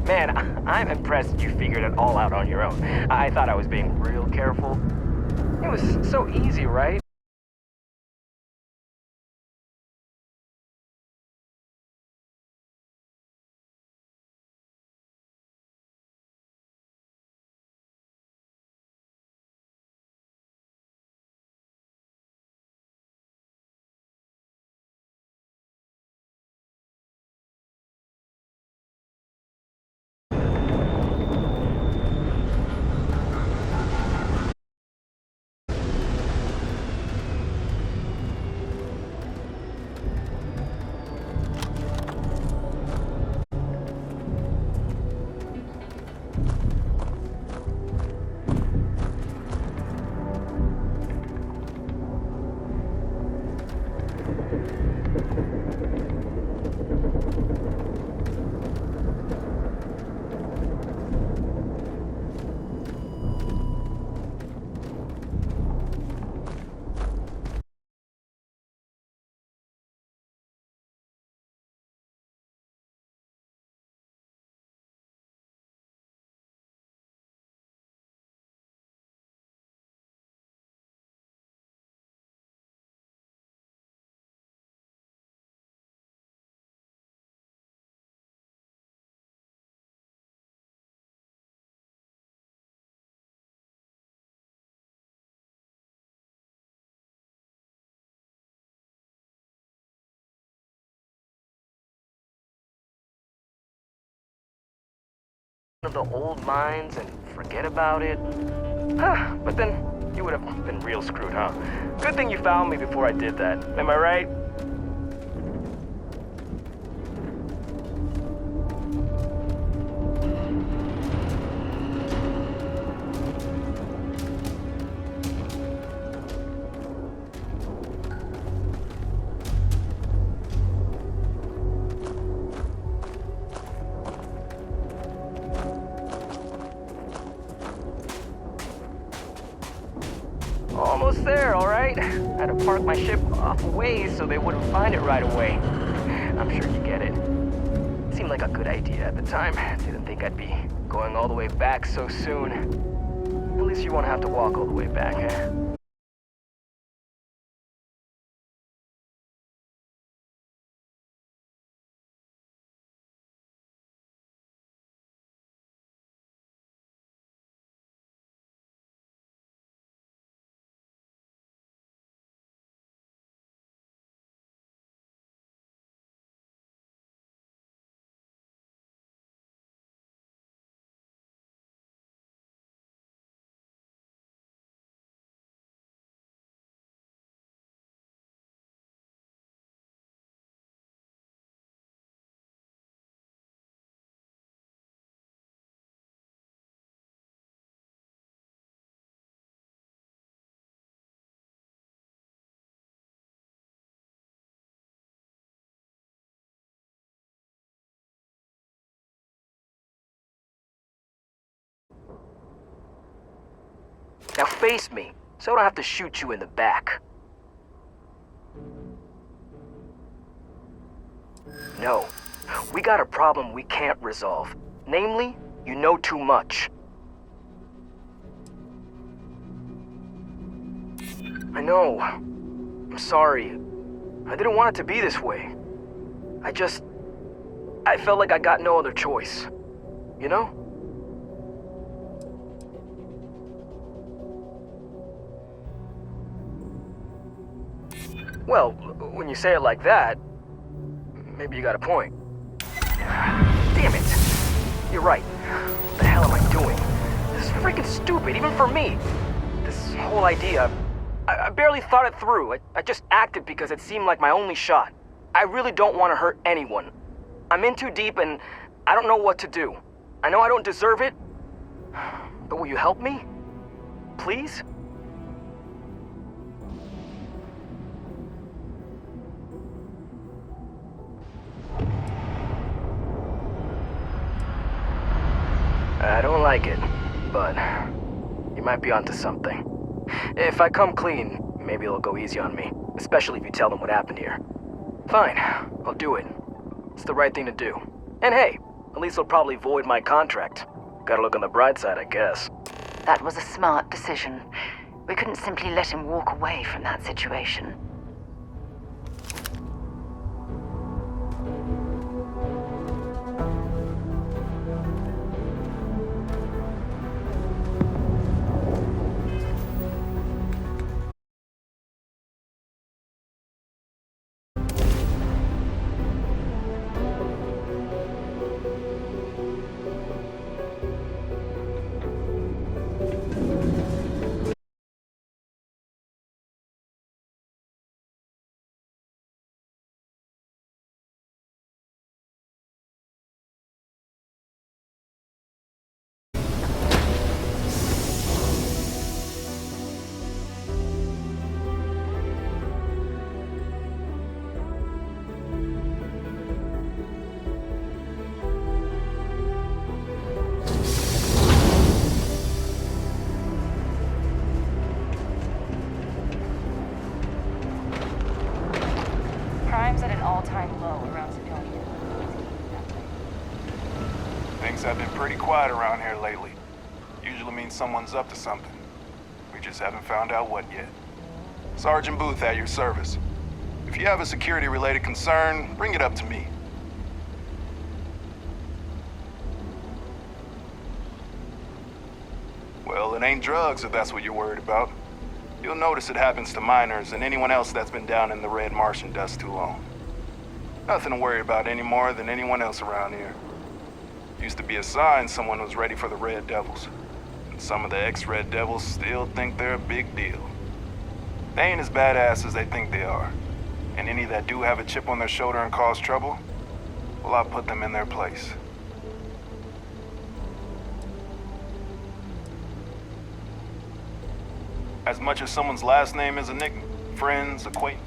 Man, I'm impressed you figured it all out on your own. I thought I was being real careful. It was so easy, right? Of the old mines and forget about it. But then you would have been real screwed, huh? Good thing you found me before I did that. Am I right? Almost there, all right? I had to park my ship off a ways so they wouldn't find it right away. I'm sure you get it. It seemed like a good idea at the time. Didn't think I'd be going all the way back so soon. At least you won't have to walk all the way back, eh? Now face me, so I don't have to shoot you in the back. No. We got a problem we can't resolve. Namely, you know too much. I know. I'm sorry. I didn't want it to be this way. I felt like I got no other choice. You know? Well, when you say it like that, maybe you got a point. Damn it! You're right. What the hell am I doing? This is freaking stupid, even for me. This whole idea, I barely thought it through. I just acted because it seemed like my only shot. I really don't want to hurt anyone. I'm in too deep and I don't know what to do. I know I don't deserve it, but will you help me? Please? I don't like it, but you might be onto something. If I come clean, maybe it'll go easy on me, especially if you tell them what happened here. Fine, I'll do it. It's the right thing to do. And hey, at least they'll probably void my contract. Gotta look on the bright side, I guess. That was a smart decision. We couldn't simply let him walk away from that situation. Crime's at an all-time low around Sidonia. Things have been pretty quiet around here lately. Usually means someone's up to something. We just haven't found out what yet. Sergeant Booth at your service. If you have a security-related concern, bring it up to me. Well, it ain't drugs if that's what you're worried about. You'll notice it happens to minors and anyone else that's been down in the red Martian dust too long. Nothing to worry about any more than anyone else around here. Used to be a sign someone was ready for the Red Devils. And some of the ex-Red Devils still think they're a big deal. They ain't as badass as they think they are. And any that do have a chip on their shoulder and cause trouble, well, I'll put them in their place. As much as someone's last name is a nickname, friends, acquaintance.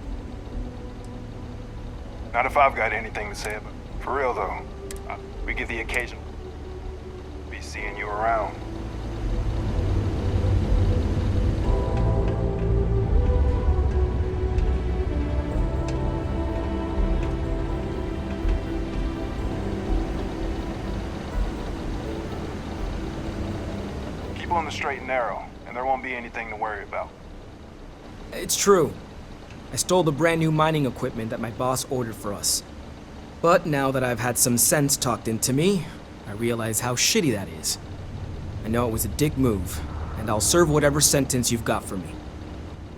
Not if I've got anything to say about it. For real though, we get the occasion. Be seeing you around. Keep on the straight and narrow, and there won't be anything to worry about. It's true. I stole the brand new mining equipment that my boss ordered for us. But now that I've had some sense talked into me, I realize how shitty that is. I know it was a dick move, and I'll serve whatever sentence you've got for me.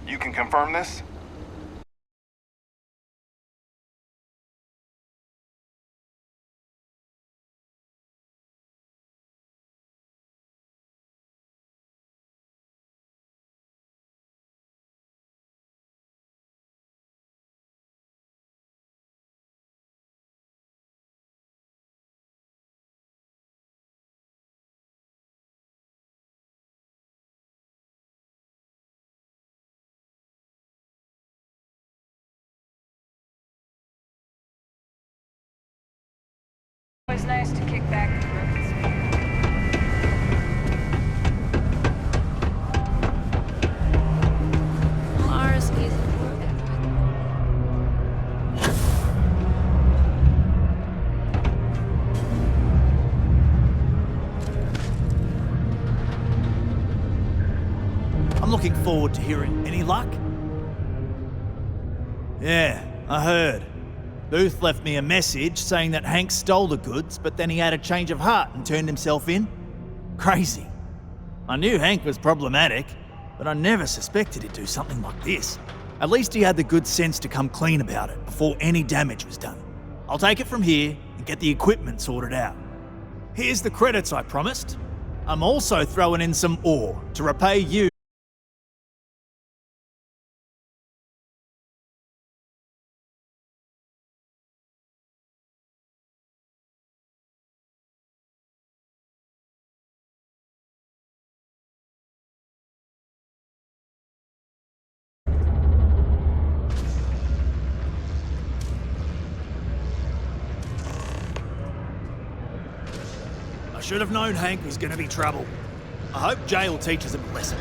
You can confirm this? Always nice to kick back and forward to hearing. Any luck? Yeah, I heard. Booth left me a message saying that Hank stole the goods, but then he had a change of heart and turned himself in. Crazy. I knew Hank was problematic, but I never suspected he'd do something like this. At least he had the good sense to come clean about it before any damage was done. I'll take it from here and get the equipment sorted out. Here's the credits I promised. I'm also throwing in some ore to repay you. I should have known Hank was going to be trouble. I hope jail teaches him a lesson.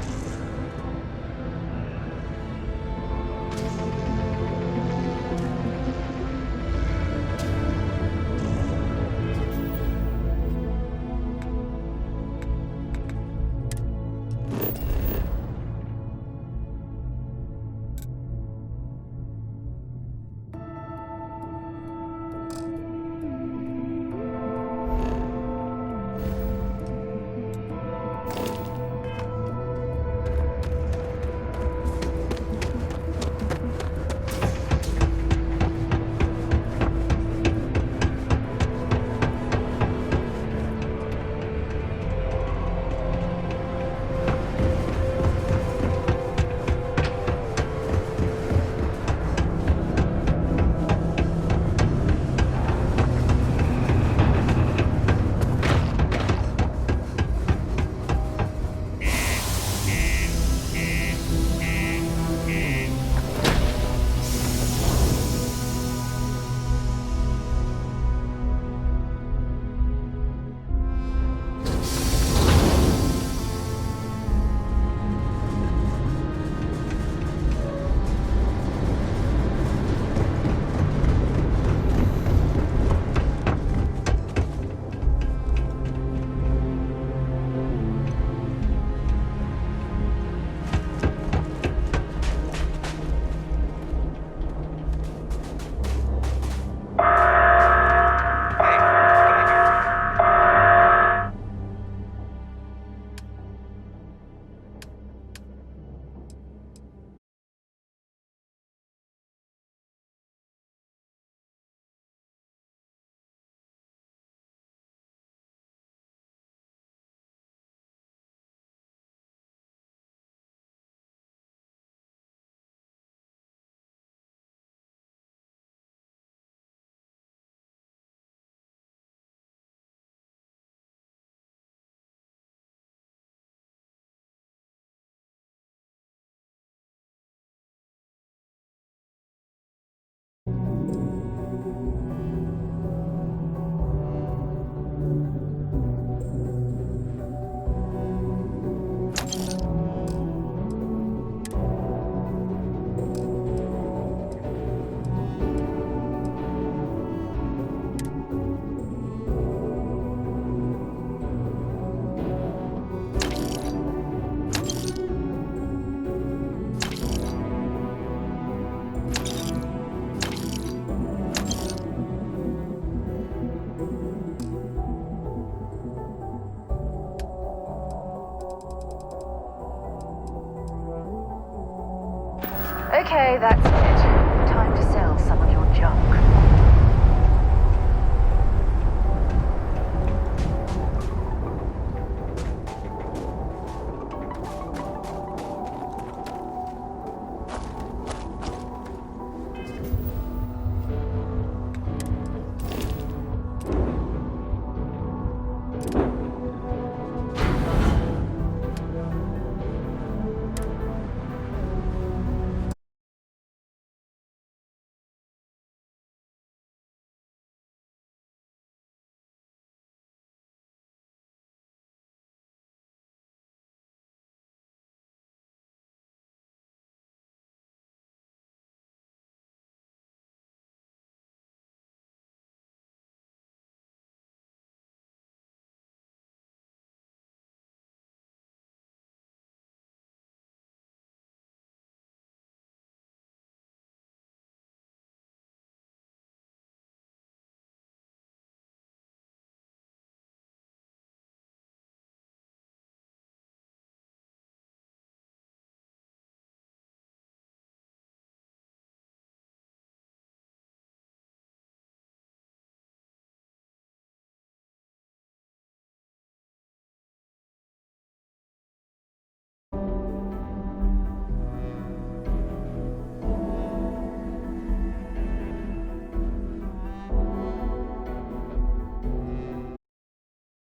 Okay, that's it. Time to sell some of your junk.